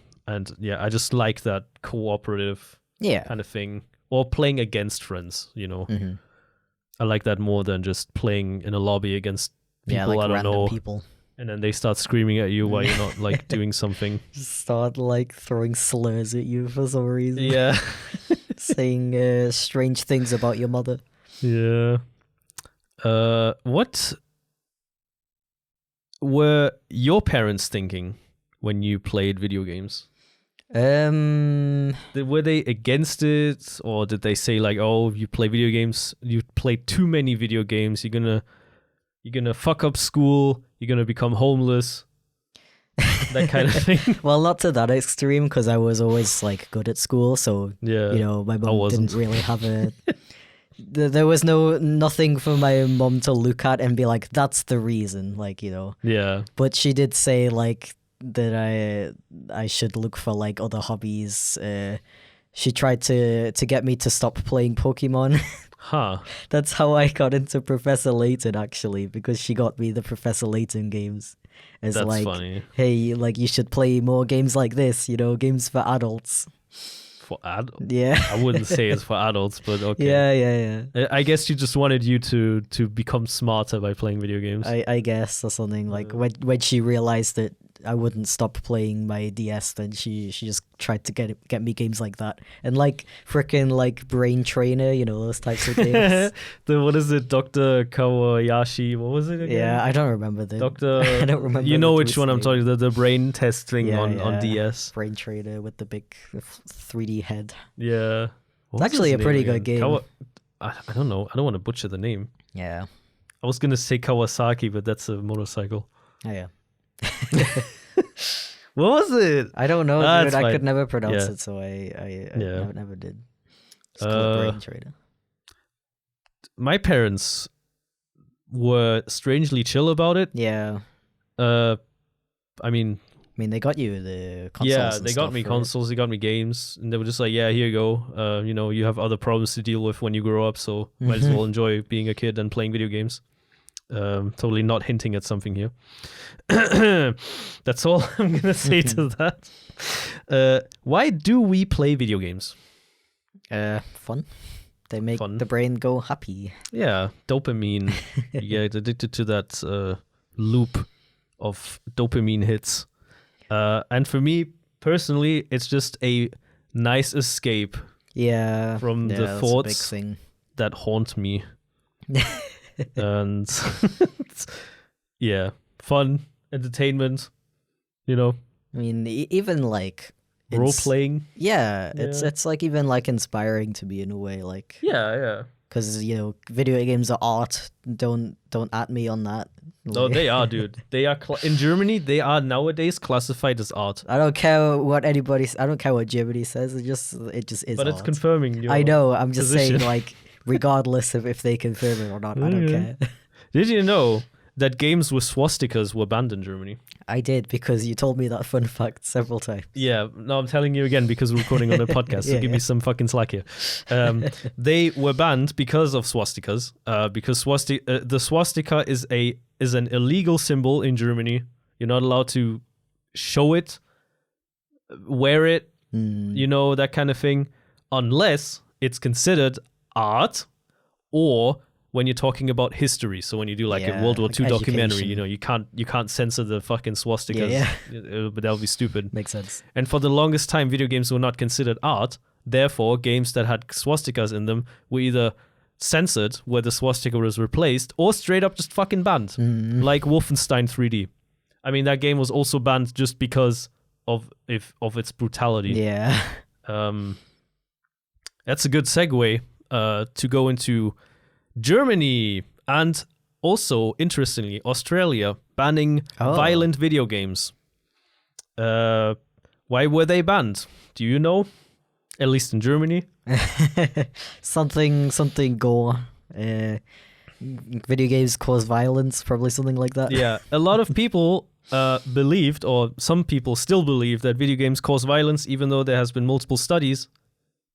yeah, I just like that cooperative kind of thing. Or playing against friends, you know. I like that more than just playing in a lobby against people like I don't random know. people. And then they start screaming at you while you're not like doing something. Just start like throwing slurs at you for some reason. Yeah. Saying strange things about your mother. Yeah. What were your parents thinking when you played video games? Were they against it, or did they say like, "Oh, you play video games, you play too many video games, you're gonna fuck up school, you're gonna become homeless," that kind of thing? Well, not to that extreme, because I was always like good at school, so yeah, you know, my mom didn't really have a. There was nothing for my mom to look at and be like, "That's the reason," like, you know. Yeah. But she did say like that I should look for like other hobbies. She tried to get me to stop playing Pokemon. Huh. That's how I got into Professor Layton, actually, because she got me the Professor Layton games. It's That's like, funny. hey, like you should play more games like this, you know, games for adults. For adults? Yeah. I wouldn't say it's for adults, but okay. Yeah. I guess she just wanted you to become smarter by playing video games. I guess, or something. Like when she realized that I wouldn't stop playing my DS, then she just tried to get me games like that. And like freaking like Brain Trainer, you know, those types of games. What is it, Dr. Kawayashi? What was it again? Yeah, I don't remember the Doctor. I don't remember. You know which one I'm talking about, the brain test thing on DS. Brain Trainer with the big 3D head. Yeah. It's actually a pretty good game. I don't know. I don't want to butcher the name. Yeah. I was gonna say Kawasaki, but that's a motorcycle. Oh yeah. What was it? I don't know, Ah, dude. it's I fine. could never pronounce Yeah. it, so I Yeah. never did. Just call it Brain Trader. My parents were strangely chill about it. Yeah. I mean, they got you the consoles. yeah, and they got stuff, me right? consoles, they got me games, and they were just like, yeah, here you go. You have other problems to deal with when you grow up, so might as well enjoy being a kid and playing video games. Totally not hinting at something here. That's all I'm gonna say to that. Why do we play video games? Fun. They make Fun. the brain go happy. Yeah, dopamine. You get addicted to that loop of dopamine hits. And for me personally, it's just a nice escape Yeah. from the that's thoughts a big thing. that haunt me. And yeah, fun, entertainment, Even like role playing. Yeah, Yeah. it's like even like inspiring to be in a way, like Yeah. because video games are art. Don't at me on that. No, they are, dude. They are in Germany. They are nowadays classified as art. I don't care what I don't care what Germany says. It just is. But art. it's confirming. I know. I'm just position. saying, like, regardless of if they confirm it or not, I don't care. Did you know that games with swastikas were banned in Germany? I did, because you told me that fun fact several times. Yeah, no, I'm telling you again because we're recording on a podcast, so Yeah, give me some fucking slack here. They were banned because of swastikas, because the swastika is an illegal symbol in Germany. You're not allowed to show it, wear it, that kind of thing, unless it's considered art, or when you're talking about history. So when you do like a World War II documentary, education. you can't censor the fucking swastikas. Yeah. But that would be stupid. Makes sense. And for the longest time, video games were not considered art. Therefore, games that had swastikas in them were either censored, where the swastika was replaced, or straight up just fucking banned. Like Wolfenstein 3D. I mean, that game was also banned just because of its brutality. Yeah. That's a good segue to go into Germany, and also, interestingly, Australia banning violent video games. Why were they banned? Do you know? At least in Germany. something gore. Video games cause violence, probably something like that. Yeah, a lot of people believed, or some people still believe, that video games cause violence, even though there has been multiple studies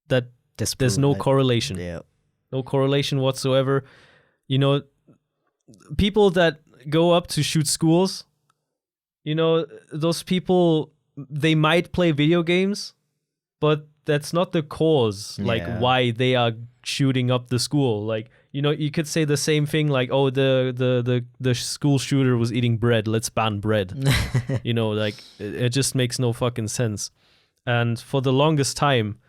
that there's no correlation. Yeah. No correlation whatsoever. People that go up to shoot schools, those people, they might play video games, but that's not the cause, like, why they are shooting up the school. Like, you could say the same thing, like, oh, the school shooter was eating bread, let's ban bread. Like, it just makes no fucking sense. And for the longest time,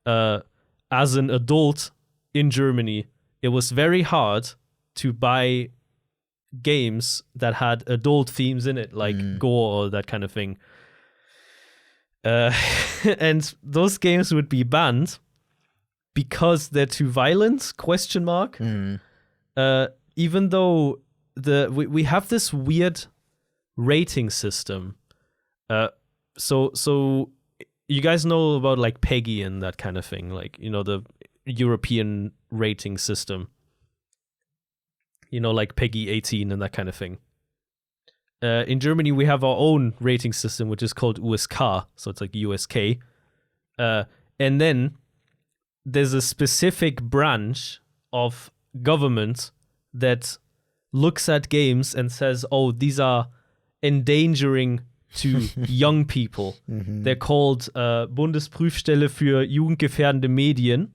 as an adult in Germany, it was very hard to buy games that had adult themes in it, like gore or that kind of thing. And those games would be banned because they're too violent, ? Even though we have this weird rating system. So you guys know about like PEGI and that kind of thing, like, the European rating system, like PEGI 18 and that kind of thing. In Germany, we have our own rating system, which is called USK, so it's like USK. And then there's a specific branch of government that looks at games and says, oh, these are endangering to young people. They're called Bundesprüfstelle für jugendgefährdende Medien,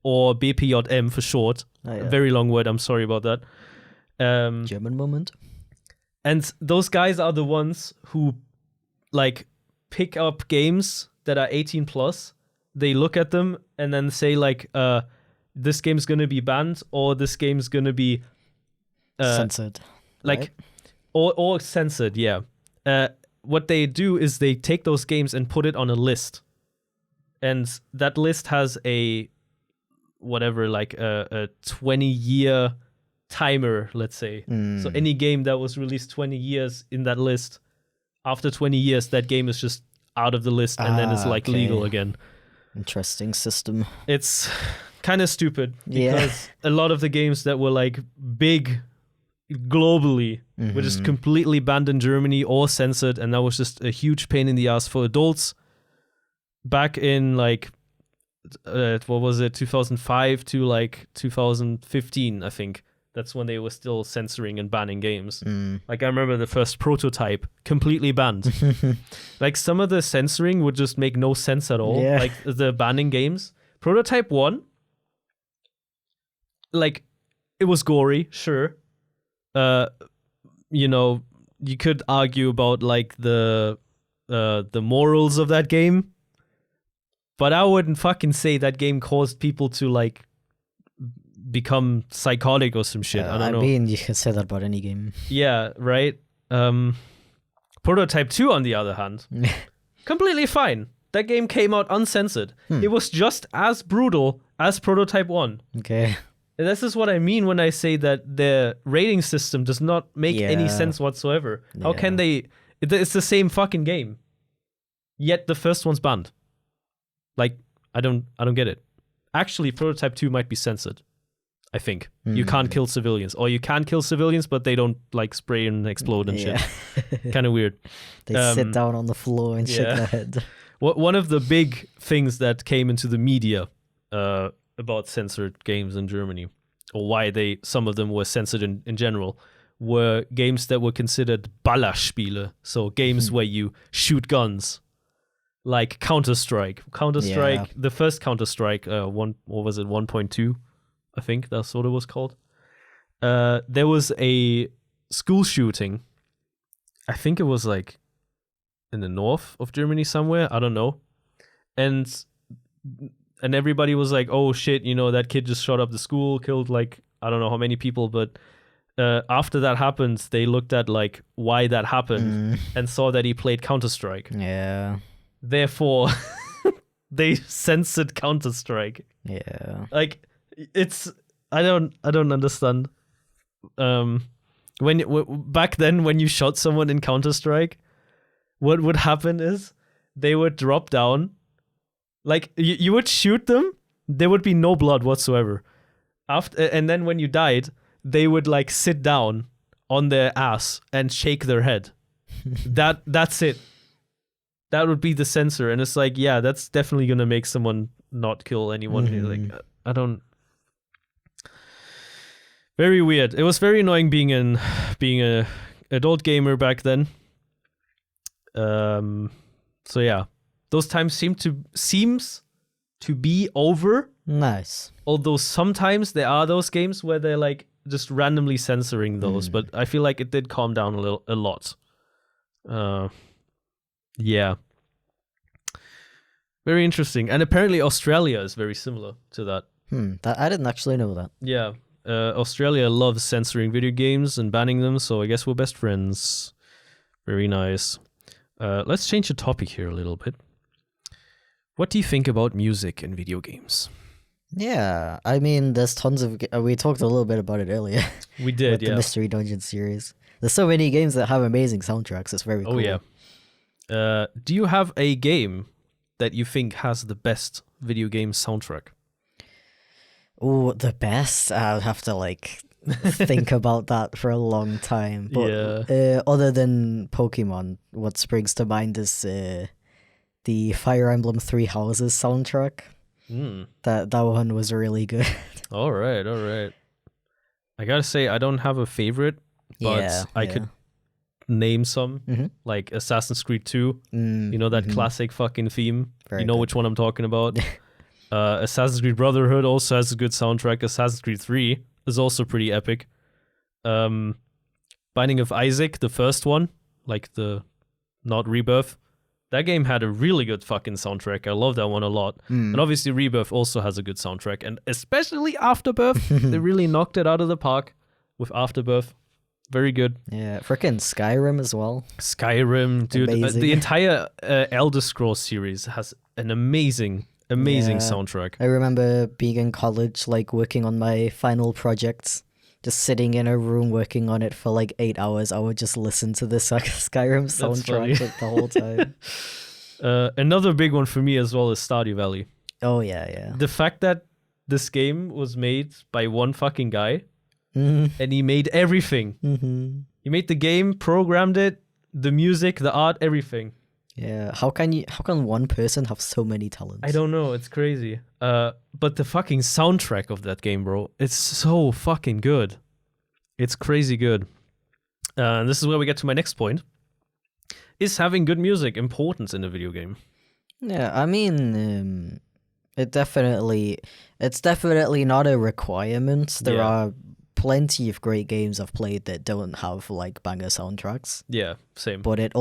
or BPJM for short. A very long word, I'm sorry about that. German moment. And those guys are the ones who, like, pick up games that are 18 plus. They look at them and then say, like, this game's gonna be banned, or this game's gonna be censored. Like, right? or censored, yeah. What they do is they take those games and put it on a list. And that list has a 20-year timer, let's say. So any game that was released 20 years in that list after 20 years, that game is just out of the list, and then it's like legal again. Interesting system. It's kind of stupid Yeah. because a lot of the games that were like big globally were just completely banned in Germany or censored, and that was just a huge pain in the ass for adults. Back in like what was it, 2005 to like 2015, I think. That's when they were still censoring and banning games. Like I remember the first Prototype, completely banned. Like some of the censoring would just make no sense at all. Yeah. Like the banning games. Prototype 1, like it was gory, sure. You know, you could argue about like the morals of that game, but I wouldn't fucking say that game caused people to like become psychotic or some shit. I don't know. I mean, you can say that about any game. Yeah, right. Prototype 2, on the other hand, completely fine. That game came out uncensored. It was just as brutal as Prototype 1. Okay. And this is what I mean when I say that the rating system does not make any Yeah. sense whatsoever. How Yeah. can they? It's the same fucking game, yet the first one's banned. Like I don't get it. Actually, Prototype 2 might be censored. I think you can't kill civilians, or you can kill civilians, but they don't like spray and explode and shit. Kind of weird. They sit down on the floor and shake their head. One of the big things that came into the media about censored games in Germany, or why some of them were censored in general, were games that were considered Ballerspiele, so games where you shoot guns, like Counter-Strike. Yeah. The first Counter-Strike, what was it, 1.2? I think that's what it was called. There was a school shooting. I think it was like in the north of Germany somewhere. I don't know. And everybody was like, oh shit, you know, that kid just shot up the school, killed like, I don't know how many people. But after that happened, they looked at like why that happened and saw that he played Counter-Strike. Yeah. Therefore, they censored Counter-Strike. Yeah. Like, it's I don't understand. Back then when you shot someone in Counter-Strike, what would happen is they would drop down, like you would shoot them, there would be no blood whatsoever. And then when you died, they would like sit down on their ass and shake their head. That's it. That would be the censor, and it's like, yeah, that's definitely gonna make someone not kill anyone. Like I don't. Very weird. It was very annoying being a adult gamer back then. So yeah, those times seems to be over. Nice. Although sometimes there are those games where they're like just randomly censoring those, but I feel like it did calm down a lot. Yeah. Very interesting. And apparently Australia is very similar to that. I didn't actually know that. Yeah. Australia loves censoring video games and banning them, so I guess we're best friends. Very nice. Let's change the topic here a little bit. What do you think about music in video games? Yeah, I mean, there's tons of... we talked a little bit about it earlier. We did, with the Mystery Dungeon series. There's so many games that have amazing soundtracks. It's very cool. Oh, yeah. Do you have a game that you think has the best video game soundtrack? Oh, the best? I'd have to, like, think about that for a long time. But other than Pokemon, what springs to mind is the Fire Emblem Three Houses soundtrack. That one was really good. All right. I gotta say, I don't have a favorite, but I could name some, like Assassin's Creed 2. You know that classic fucking theme? Very you know good. which one I'm talking about? Assassin's Creed Brotherhood also has a good soundtrack. Assassin's Creed 3 is also pretty epic. Binding of Isaac, the first one, like the not Rebirth, that game had a really good fucking soundtrack. I love that one a lot. And obviously Rebirth also has a good soundtrack, and especially Afterbirth, they really knocked it out of the park with Afterbirth. Very good. Yeah, freaking Skyrim as well. Skyrim, dude. Amazing. The entire Elder Scrolls series has an amazing soundtrack. I remember being in college, like working on my final projects, just sitting in a room working on it for like 8 hours, I would just listen to the Skyrim soundtrack the whole time. Another big one for me as well is Stardew Valley. Oh yeah. The fact that this game was made by one fucking guy, and he made everything. He made the game, programmed it, the music, the art, everything. Yeah, how can one person have so many talents? I don't know, it's crazy. But the fucking soundtrack of that game, bro, it's so fucking good. It's crazy good. And this is where we get to my next point. Is having good music important in a video game? Yeah, I mean, it's definitely not a requirement. There are plenty of great games I've played that don't have like banger soundtracks. Yeah, same. But it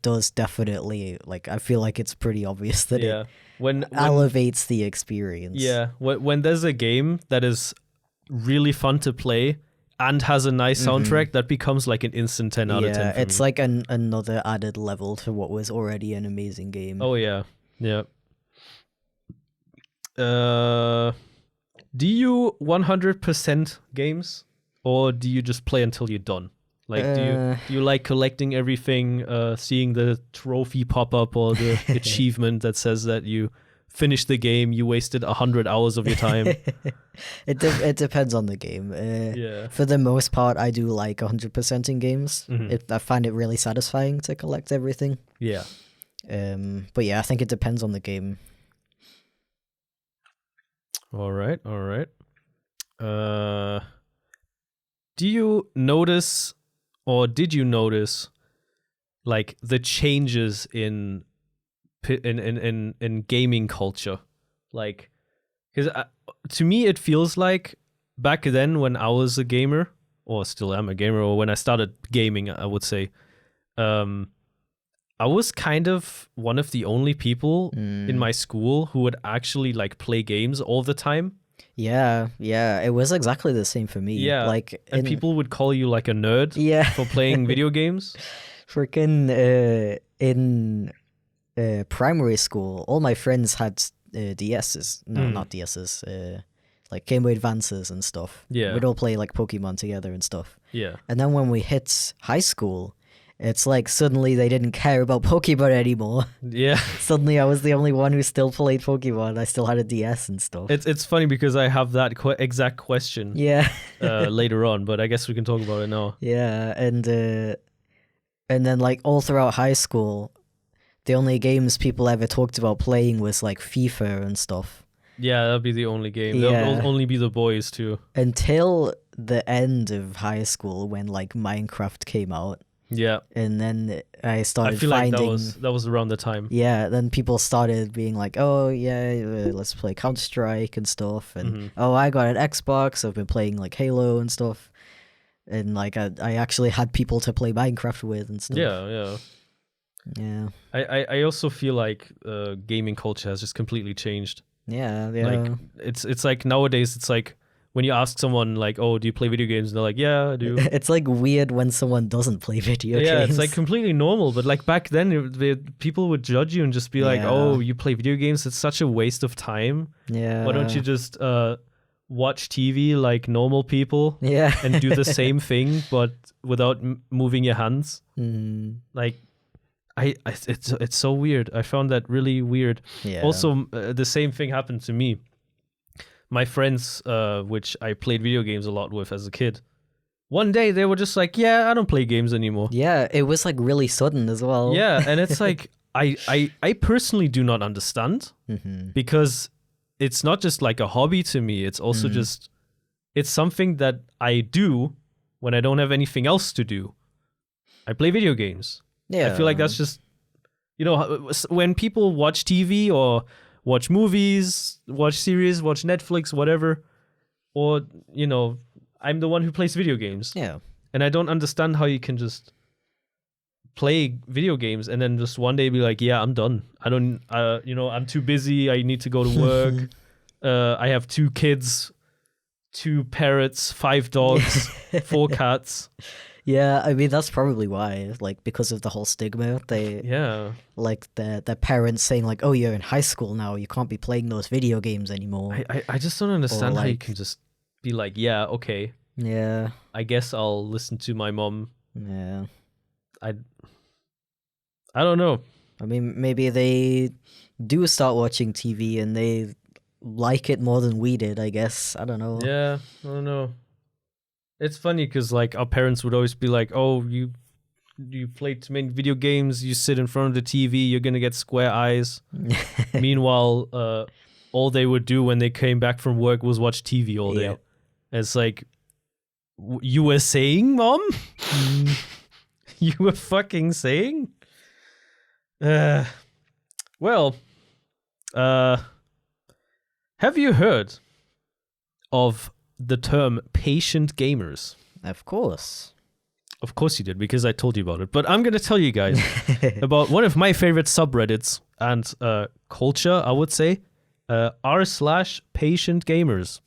does definitely, like, I feel like it's pretty obvious that it when elevates the experience. Yeah, when there's a game that is really fun to play and has a nice soundtrack, that becomes like an instant 10 out of 10 for it's me. like another added level to what was already an amazing game. Oh yeah. Do you 100% games, or do you just play until you're done? Like, do you like collecting everything, seeing the trophy pop up or the achievement that says that you finished the game, you wasted 100 hours of your time? It depends on the game. For the most part, I do like 100% in games. I find it really satisfying to collect everything. Yeah. But yeah, I think it depends on the game. All right. Do you notice, or did you notice, like the changes in gaming culture? Like, because to me it feels like back then when I was a gamer, or still am a gamer, or when I started gaming, I would say, I was kind of one of the only people in my school who would actually like play games all the time. Yeah, it was exactly the same for me. Yeah, like, and people would call you like a nerd for playing video games. Freaking in primary school, all my friends had DSs. No, not DSs. Like Game Boy Advances and stuff. Yeah, we'd all play like Pokemon together and stuff. Yeah, and then when we hit high school, it's like suddenly they didn't care about Pokemon anymore. Yeah. Suddenly I was the only one who still played Pokemon. I still had a DS and stuff. It's funny because I have that exact question. Yeah. Later on, but I guess we can talk about it now. Yeah, and then like all throughout high school, the only games people ever talked about playing was like FIFA and stuff. Yeah, that'd be the only game. Yeah. There'll only be the boys too. Until the end of high school when like Minecraft came out. Yeah. And then I started I feel finding... like that was around the time. Yeah, then people started being like, oh, yeah, let's play Counter-Strike and stuff. And, oh, I got an Xbox. I've been playing, like, Halo and stuff. And, like, I actually had people to play Minecraft with and stuff. Yeah. I also feel like gaming culture has just completely changed. Yeah. Like, it's like nowadays, it's like, when you ask someone like, oh, do you play video games? And they're like, yeah, I do. It's like weird when someone doesn't play video games. Yeah, it's like completely normal. But like back then, people would judge you and just be like, oh, you play video games? It's such a waste of time. Yeah. Why don't you just watch TV like normal people? Yeah. And do the same thing, but without moving your hands? Like, it's so weird. I found that really weird. Yeah. Also, the same thing happened to me. My friends, which I played video games a lot with as a kid, one day they were just like, yeah, I don't play games anymore. Yeah, it was like really sudden as well. Yeah, and it's like, I personally do not understand, because it's not just like a hobby to me. It's also just, it's something that I do when I don't have anything else to do. I play video games. Yeah. I feel like that's just, you know, when people watch TV or watch movies, watch series, watch Netflix, whatever. Or, you know, I'm the one who plays video games. Yeah. And I don't understand how you can just play video games and then just one day be like, yeah, I'm done. I don't, you know, I'm too busy. I need to go to work. I have 2 kids, 2 parrots, 5 dogs, 4 cats. Yeah, I mean, that's probably why, like, because of the whole stigma, like, the parents saying, like, oh, you're in high school now, you can't be playing those video games anymore. I just don't understand how you like, can just be like, yeah, okay, Yeah. I guess I'll listen to my mom. Yeah. I don't know. I mean, maybe they do start watching TV and they like it more than we did, I guess. I don't know. Yeah, I don't know. It's funny because like our parents would always be like, "Oh, you play too many video games. You sit in front of the TV. You're gonna get square eyes." Meanwhile, all they would do when they came back from work was watch TV all day. Yep. It's like, you were saying, Mom? You were fucking saying? Well, have you heard of the term patient gamers? Of course. Of course you did, because I told you about it. But I'm going to tell you guys about one of my favorite subreddits and culture, I would say, r/patient gamers.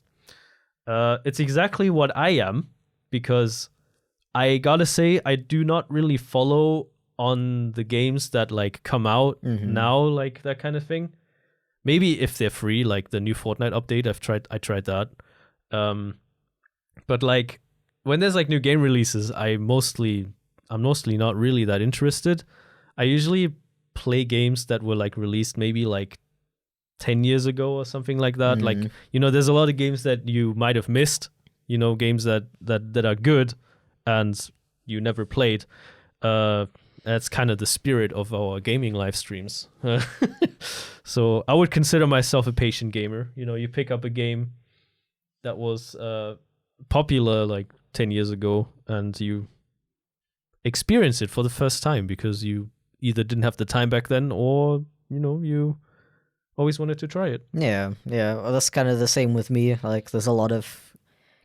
It's exactly what I am, because I gotta say, I do not really follow on the games that like come out now, like that kind of thing. Maybe if they're free, like the new Fortnite update, I tried that. But like when there's like new game releases, I'm mostly not really that interested. I usually play games that were like released maybe like 10 years ago or something like that. Like, you know, there's a lot of games that you might have missed, you know, games that are good and you never played. That's kind of the spirit of our gaming live streams. So I would consider myself a patient gamer. You know, you pick up a game that was popular like 10 years ago and you experience it for the first time because you either didn't have the time back then or, you know, you always wanted to try it. Yeah. Well, that's kind of the same with me. Like, there's a lot of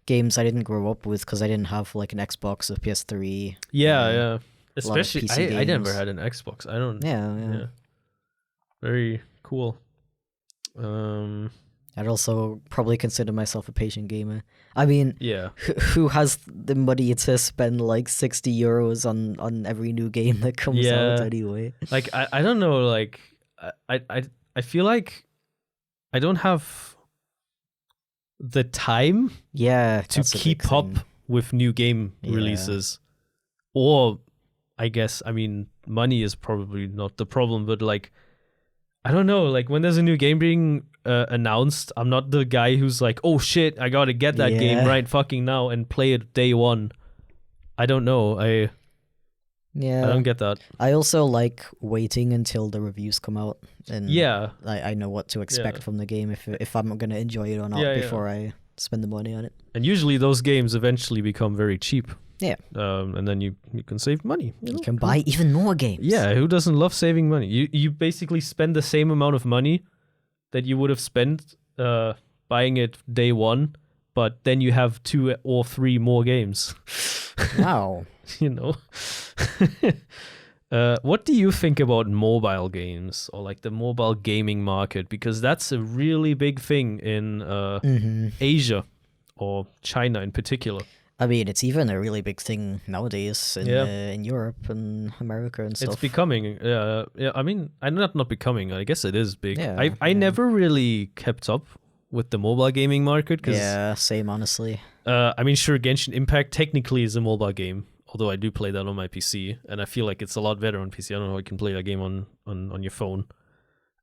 games I didn't grow up with because I didn't have like an Xbox or PS3. Yeah. Especially, PC I never games. had an Xbox. I don't. Yeah. Very cool. I'd also probably consider myself a patient gamer. I mean, Yeah. who has the money to spend like 60 euros on every new game that comes out anyway? Like, I don't know. Like, I feel like I don't have the time to keep up with new game releases. Or I guess, I mean, money is probably not the problem, but like, I don't know, like when there's a new game being announced, I'm not the guy who's like, oh shit, I gotta get that game right fucking now and play it day one. I don't know. I don't get that. I also like waiting until the reviews come out and I know what to expect from the game if I'm gonna enjoy it or not before I spend the money on it. And usually those games eventually become very cheap. Yeah. And then you can save money. You can buy even more games. Yeah, who doesn't love saving money? You basically spend the same amount of money that you would have spent buying it day one, but then you have 2 or 3 more games. Wow. You know. What do you think about mobile games or like the mobile gaming market? Because that's a really big thing in Asia or China in particular. I mean, it's even a really big thing nowadays in Europe and America and stuff. It's becoming, I mean, not becoming. I guess it is big. I never really kept up with the mobile gaming market. Same, honestly. I mean, sure, Genshin Impact technically is a mobile game, although I do play that on my PC, and I feel like it's a lot better on PC. I don't know how you can play that game on your phone.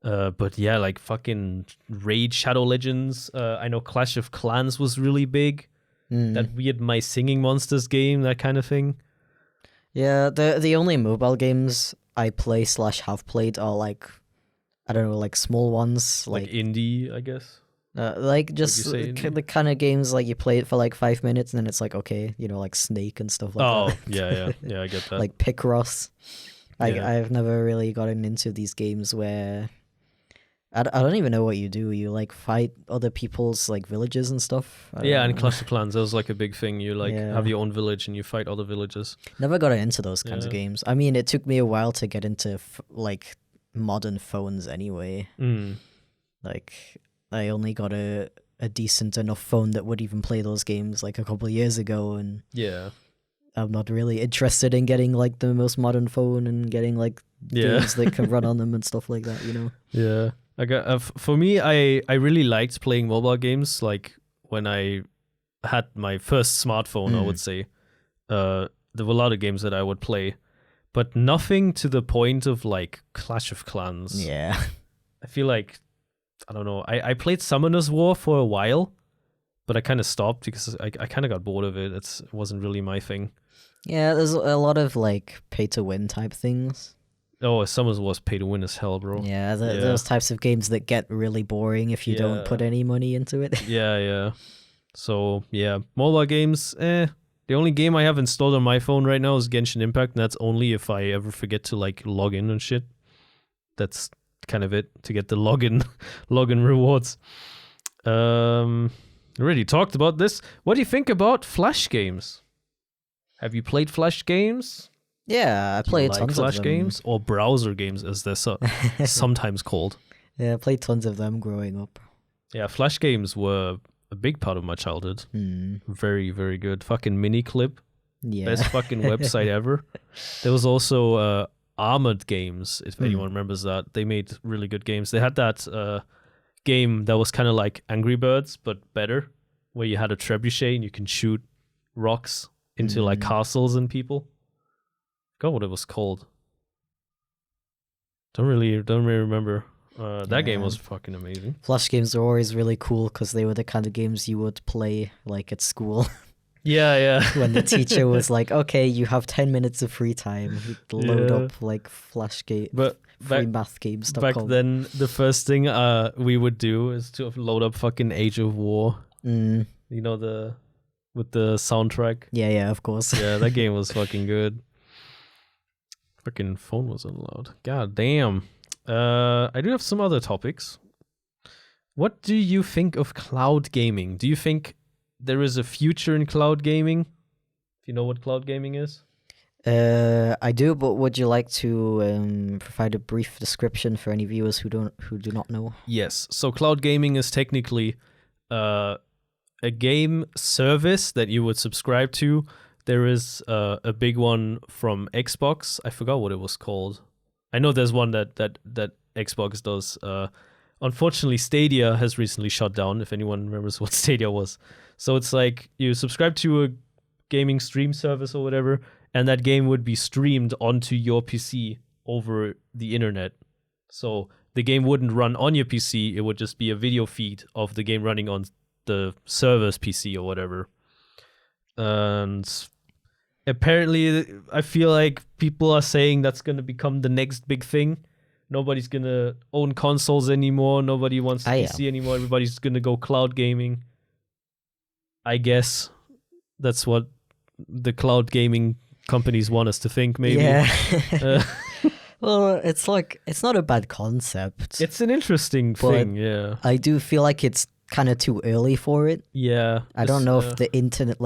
But yeah, like fucking Raid Shadow Legends. I know Clash of Clans was really big. That weird My Singing Monsters game, that kind of thing. Yeah, the only mobile games I play / have played are like, I don't know, like small ones. Like indie, I guess. Like just the kind of games like you play it for like 5 minutes and then it's like, okay, you know, like Snake and stuff like that. Yeah, I get that. Like Picross. I've never really gotten into these games where I don't even know what you do. You like fight other people's like villages and stuff. And Clash of Clans, that was like a big thing. You like have your own village and you fight other villages. Never got into those kinds of games. I mean, it took me a while to get into like modern phones anyway. Like I only got a decent enough phone that would even play those games like a couple of years ago, and I'm not really interested in getting like the most modern phone and getting like games that can run on them and stuff like that, you know. Yeah. I got for me, I really liked playing mobile games like when I had my first smartphone, I would say, there were a lot of games that I would play, but nothing to the point of like Clash of Clans. Yeah. I feel like, I don't know, I played Summoner's War for a while, but I kind of stopped because I kind of got bored of it. It wasn't really my thing. Yeah, there's a lot of like pay to win type things. Oh, Summoner's War is pay to win as hell, bro. Yeah, those types of games that get really boring if you don't put any money into it. Yeah. So, yeah, mobile games, The only game I have installed on my phone right now is Genshin Impact, and that's only if I ever forget to like log in and shit. That's kind of it, to get the login rewards. Already talked about this. What do you think about Flash games? Have you played Flash games? Yeah, I played tons Flash of them. games or browser games, as they're sometimes called. Yeah, I played tons of them growing up. Yeah, Flash games were a big part of my childhood. Very, very good. Fucking Miniclip. Yeah. Best fucking website ever. There was also Armored Games, if anyone remembers that. They made really good games. They had that game that was kind of like Angry Birds, but better, where you had a trebuchet and you can shoot rocks into like castles and people. Forgot what it was called. Don't really remember. That game was fucking amazing. Flash games are always really cool because they were the kind of games you would play like at school. Yeah. When the teacher was like, okay, you have 10 minutes of free time. You'd load up like Flash game, free math games. Back then, the first thing we would do is to load up fucking Age of War. You know, with the soundtrack. Yeah, of course. Yeah, that game was fucking good. Fucking phone wasn't loud. God damn. I do have some other topics. What do you think of cloud gaming? Do you think there is a future in cloud gaming? If you know what cloud gaming is? I do, but would you like to provide a brief description for any viewers who do not know? Yes. So cloud gaming is technically a game service that you would subscribe to. There is a big one from Xbox. I forgot what it was called. I know there's one that Xbox does. Unfortunately, Stadia has recently shut down, if anyone remembers what Stadia was. So it's like you subscribe to a gaming stream service or whatever, and that game would be streamed onto your PC over the internet. So the game wouldn't run on your PC. It would just be a video feed of the game running on the server's PC or whatever. And apparently, I feel like people are saying that's going to become the next big thing. Nobody's going to own consoles anymore. Nobody wants PC anymore. Everybody's going to go cloud gaming. I guess that's what the cloud gaming companies want us to think, maybe. Yeah. Well, it's not a bad concept. It's an interesting thing, yeah. I do feel like it's kind of too early for it. Yeah. I don't know if the internet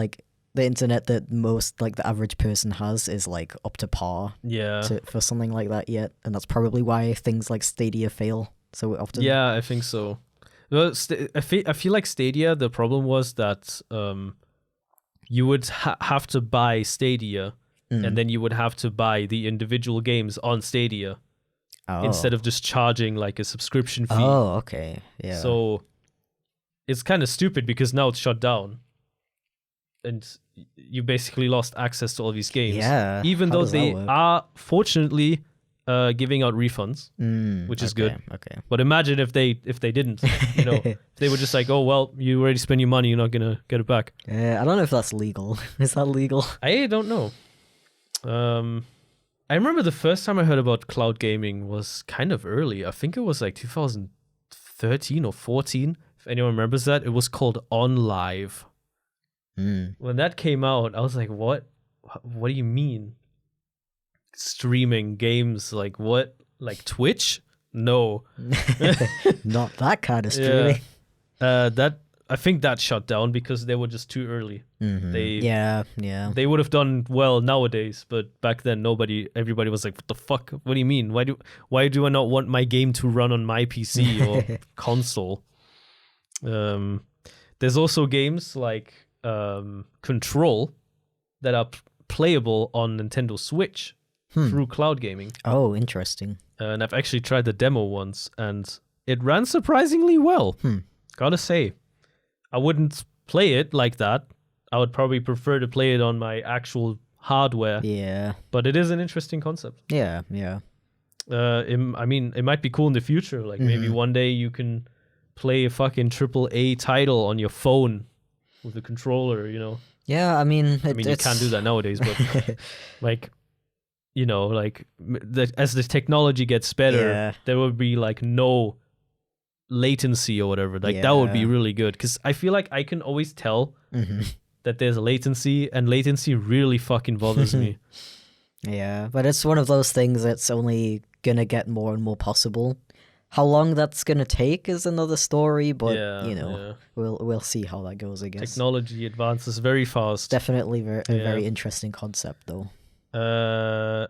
that most like the average person has is like up to par for something like that yet, and that's probably why things like Stadia fail so often. Yeah, I think so. Well, I feel like Stadia, the problem was that you would have to buy Stadia, and then you would have to buy the individual games on Stadia instead of just charging like a subscription fee. Oh, okay. Yeah. So it's kind of stupid because now it's shut down. And you basically lost access to all these games. Yeah. Even though they are fortunately giving out refunds, which is good. Okay. But imagine if they didn't, if they were just like, oh well, you already spent your money, you're not gonna get it back. I don't know if that's legal. Is that legal? I don't know. I remember the first time I heard about cloud gaming was kind of early. I think it was like 2013 or 14. If anyone remembers that, it was called OnLive. When that came out, I was like, what do you mean? Streaming games, like what? Like Twitch? No. Not that kind of streaming. I think that shut down because they were just too early. They would have done well nowadays, but back then everybody was like, what the fuck? What do you mean? Why do I not want my game to run on my PC or console? There's also games like Control that are playable on Nintendo Switch through cloud gaming. Oh, interesting. And I've actually tried the demo once, and it ran surprisingly well. Gotta say, I wouldn't play it like that. I would probably prefer to play it on my actual hardware. Yeah. But it is an interesting concept. Yeah. I mean, it might be cool in the future. Like maybe one day you can play a fucking AAA title on your phone with a controller, you know? Yeah, I mean, you can't do that nowadays, but like, you know, like as the technology gets better, there will be like no latency or whatever. Like that would be really good, because I feel like I can always tell that there's a latency, and latency really fucking bothers me. Yeah, but it's one of those things that's only gonna get more and more possible. How long that's gonna take is another story, but we'll see how that goes, I guess. Technology advances very fast. Definitely a very interesting concept, though.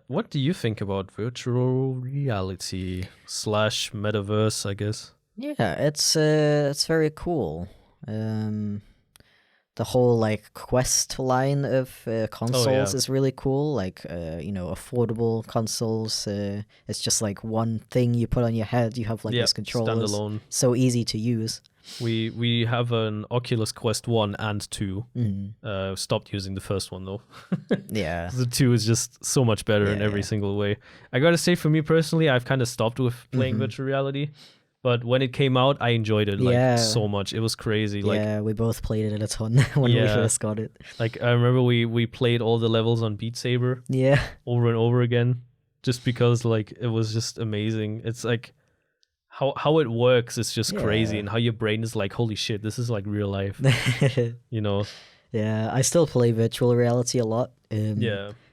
What do you think about virtual reality / metaverse, I guess? Yeah, it's very cool. The whole like Quest line of consoles is really cool. Like affordable consoles. It's just like one thing you put on your head. You have like this controller. Standalone. So easy to use. We have an Oculus Quest 1 and 2. Stopped using the first one though. Yeah. The 2 is just so much better in every single way. I gotta say, for me personally, I've kind of stopped with playing virtual reality. But when it came out, I enjoyed it so much. It was crazy. Like, we both played it a ton when we first got it. Like I remember we played all the levels on Beat Saber. Yeah. Over and over again, just because like it was just amazing. It's like how it works is just crazy, and how your brain is like, holy shit, this is like real life. You know. Yeah, I still play virtual reality a lot.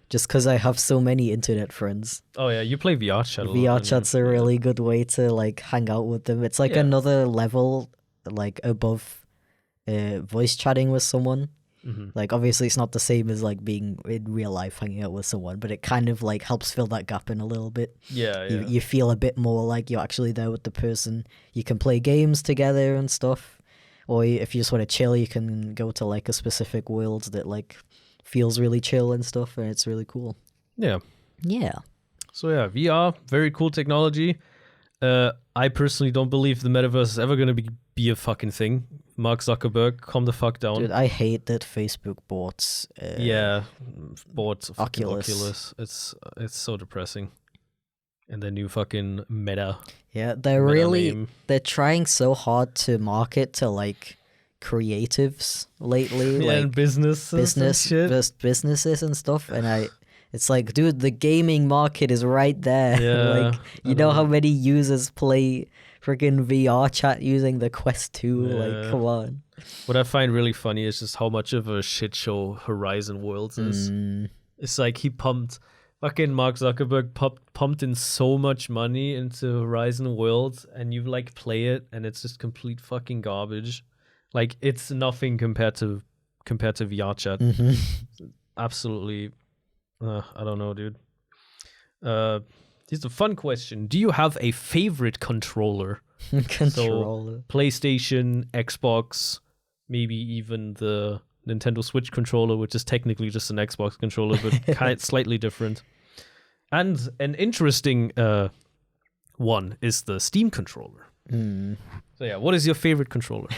Just because I have so many internet friends. Oh yeah, you play VR chat a lot. VR chat's a really good way to like hang out with them. It's like another level, like above voice chatting with someone. Like obviously it's not the same as like being in real life hanging out with someone, but it kind of like helps fill that gap in a little bit. You feel a bit more like you're actually there with the person. You can play games together and stuff, or if you just want to chill, you can go to like a specific world that like feels really chill and stuff, and it's really cool. Yeah. So yeah, VR, very cool technology. I personally don't believe the metaverse is ever going to be a fucking thing. Mark Zuckerberg, calm the fuck down. Dude, I hate that Facebook bought Oculus. It's so depressing. And their new fucking Meta. Yeah, they're trying so hard to market to like creatives lately, like and businesses and stuff, and it's like, dude, the gaming market is right there. Like, you know how many users play freaking VR chat using the Quest 2? Like, come on. What I find really funny is just how much of a shit show Horizon Worlds is. It's like fucking Mark Zuckerberg pumped in so much money into Horizon Worlds, and you like play it and it's just complete fucking garbage. Like, it's nothing compared to VR chat. Absolutely. I don't know, dude. Here's a fun question. Do you have a favorite controller? So, PlayStation, Xbox, maybe even the Nintendo Switch controller, which is technically just an Xbox controller, but kind of slightly different. And an interesting one is the Steam controller. So yeah, what is your favorite controller?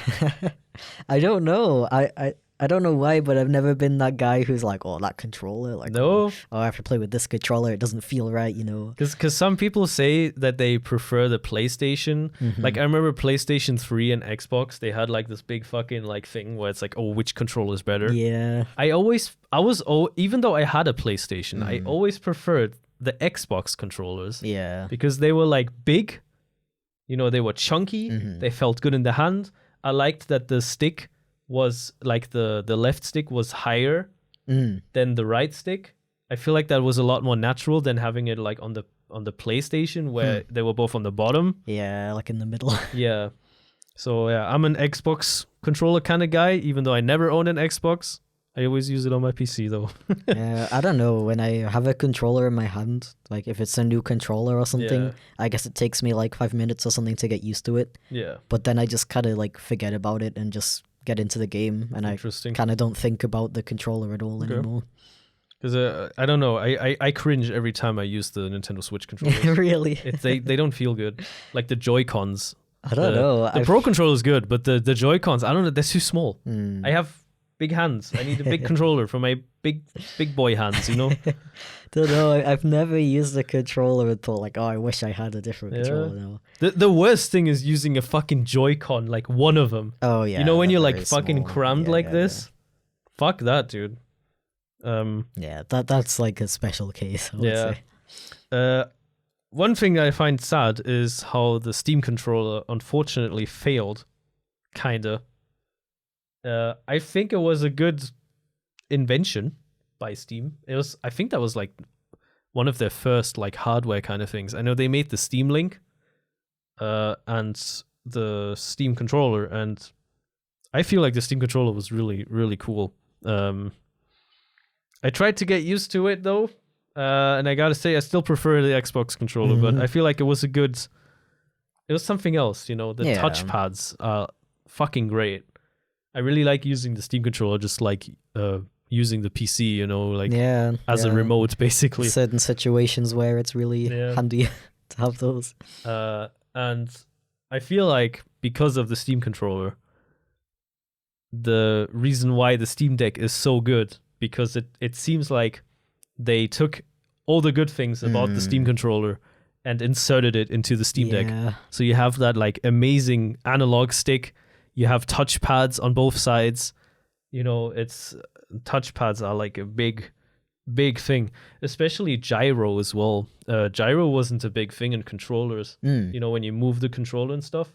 I don't know. I don't know why, but I've never been that guy who's like, oh, that controller. Like, no. Oh, I have to play with this controller. It doesn't feel right, you know. Because some people say that they prefer the PlayStation. Like, I remember PlayStation 3 and Xbox, they had like this big fucking like thing where it's like, oh, which controller is better? Yeah. Even though I had a PlayStation, I always preferred the Xbox controllers. Yeah. Because they were like big, you know, they were chunky, they felt good in the hand. I liked that the stick was like the left stick was higher than the right stick. I feel like that was a lot more natural than having it like on the PlayStation where they were both on the bottom. Yeah, like in the middle. Yeah. So yeah, I'm an Xbox controller kind of guy, even though I never owned an Xbox. I always use it on my PC though. Yeah, I don't know. When I have a controller in my hand, like if it's a new controller or something, I guess it takes me like 5 minutes or something to get used to it. Yeah. But then I just kind of like forget about it and just get into the game, and I kind of don't think about the controller at all anymore. Because I don't know, I cringe every time I use the Nintendo Switch controller. Really? They don't feel good. Like the Joy-Cons I don't know. The Pro controller is good, but the Joy-Cons, I don't know, they're too small. Mm. I have big hands. I need a big controller for my big boy hands, you know? Don't know. I've never used a controller and thought like, oh, I wish I had a different controller now. The worst thing is using a fucking Joy-Con, like one of them. Oh yeah. You know when you're like very fucking small. crammed Yeah, like yeah, this? Fuck that, dude. Yeah, that's like a special case, I would say. One thing I find sad is how the Steam controller unfortunately failed, kinda. I think it was a good invention by Steam. I think that was like one of their first like hardware kind of things. I know they made the Steam Link, and the Steam controller, and I feel like the Steam controller was really, really cool. I tried to get used to it though, and I gotta say I still prefer the Xbox controller, but I feel like it was something else, you know. The touchpads are fucking great. I really like using the Steam controller, just like using the PC, you know, like as a remote, basically. Certain situations where it's really handy to have those. And I feel like because of the Steam controller, the reason why the Steam Deck is so good, because it seems like they took all the good things about the Steam controller and inserted it into the Steam Deck. So you have that like amazing analog stick. You have touchpads on both sides. You know, touchpads are like a big thing, especially gyro as well. Gyro wasn't a big thing in controllers. You know, when you move the controller and stuff.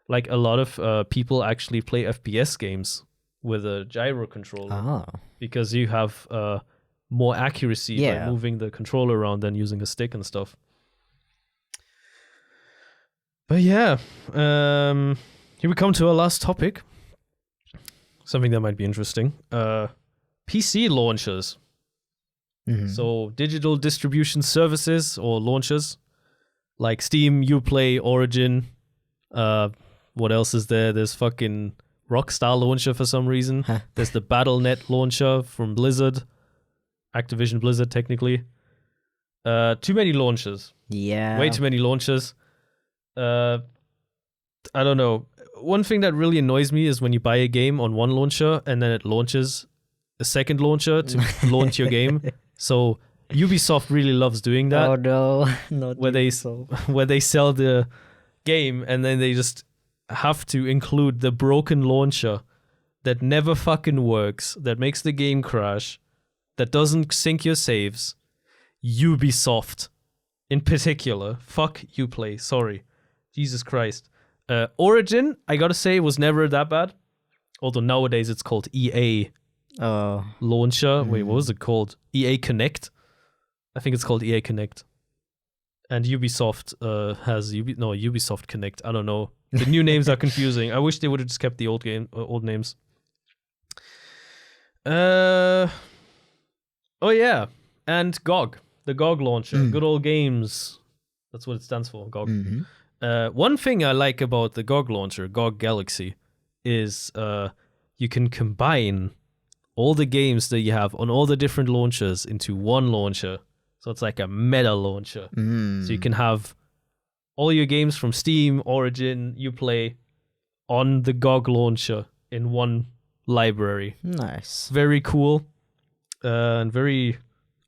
Like a lot of people actually play FPS games with a gyro controller because you have more accuracy by moving the controller around than using a stick and stuff. But yeah, here we come to our last topic. Something that might be interesting. PC launchers. So digital distribution services or launchers like Steam, Uplay, Origin. What else is there? There's fucking Rockstar launcher for some reason. There's the Battle.net launcher from Blizzard. Activision Blizzard, technically. Too many launchers. Yeah. Way too many launchers. I don't know. One thing that really annoys me is when you buy a game on one launcher and then it launches a second launcher to launch your game. So Ubisoft really loves doing that. Oh no, not where they sell the game and then they just have to include the broken launcher that never fucking works, that makes the game crash, that doesn't sync your saves. Ubisoft in particular. Fuck Uplay, sorry. Jesus Christ. Origin, I gotta say, was never that bad. Although nowadays it's called EA launcher. Wait, what was it called? EA Connect? I think it's called EA Connect. And Ubisoft has Ubisoft Connect. I don't know. The new names are confusing. I wish they would have just kept the old names. Oh yeah, and GOG, the GOG launcher, Good Old Games. That's what it stands for, GOG. One thing I like about the GOG launcher, GOG Galaxy, is you can combine all the games that you have on all the different launchers into one launcher. So it's like a meta launcher. So you can have all your games from Steam, Origin, Uplay on the GOG launcher in one library. Nice. Very cool and very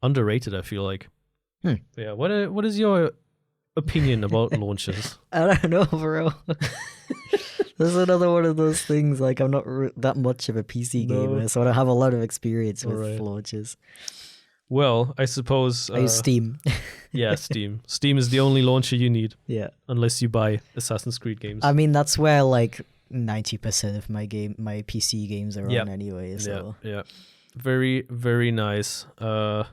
underrated, I feel like. Yeah, what is your opinion about launchers? I don't know, bro. This is another one of those things, like I'm not that much of a PC gamer, so I don't have a lot of experience with launchers. Well, I suppose... I use Steam. Yeah, Steam. Steam is the only launcher you need. Yeah. Unless you buy Assassin's Creed games. I mean, that's where like 90% of my PC games are on anyway. So. Yeah. Very, very nice. GOG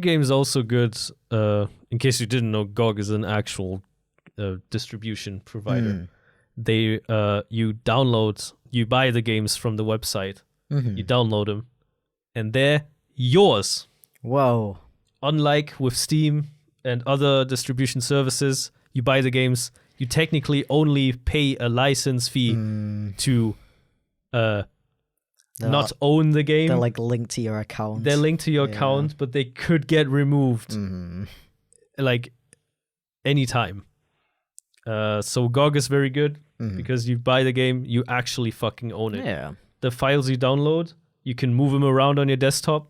Games is also good. In case you didn't know, GOG is an actual distribution provider. You buy the games from the website, you download them, and they're yours. Whoa. Unlike with Steam and other distribution services, you buy the games, you technically only pay a license fee to not own the game. They're like linked to your account. They're linked to your account, but they could get removed like anytime. So GOG is very good Mhm. because you buy the game, you actually fucking own it. Yeah. The files you download, you can move them around on your desktop.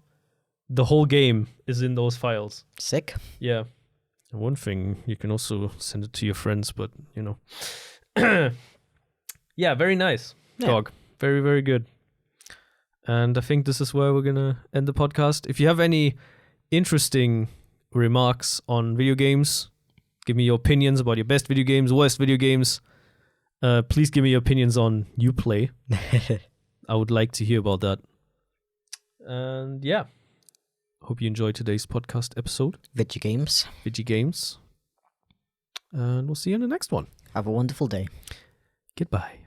The whole game is in those files. Sick. Yeah. And one thing, you can also send it to your friends, but you know. Yeah, very nice. Yeah. GOG. Very, very good. And I think this is where we're going to end the podcast. If you have any interesting remarks on video games, give me your opinions about your best video games, worst video games. Please give me your opinions on Uplay. I would like to hear about that. And yeah, hope you enjoyed today's podcast episode. Video games. Video games. And we'll see you in the next one. Have a wonderful day. Goodbye.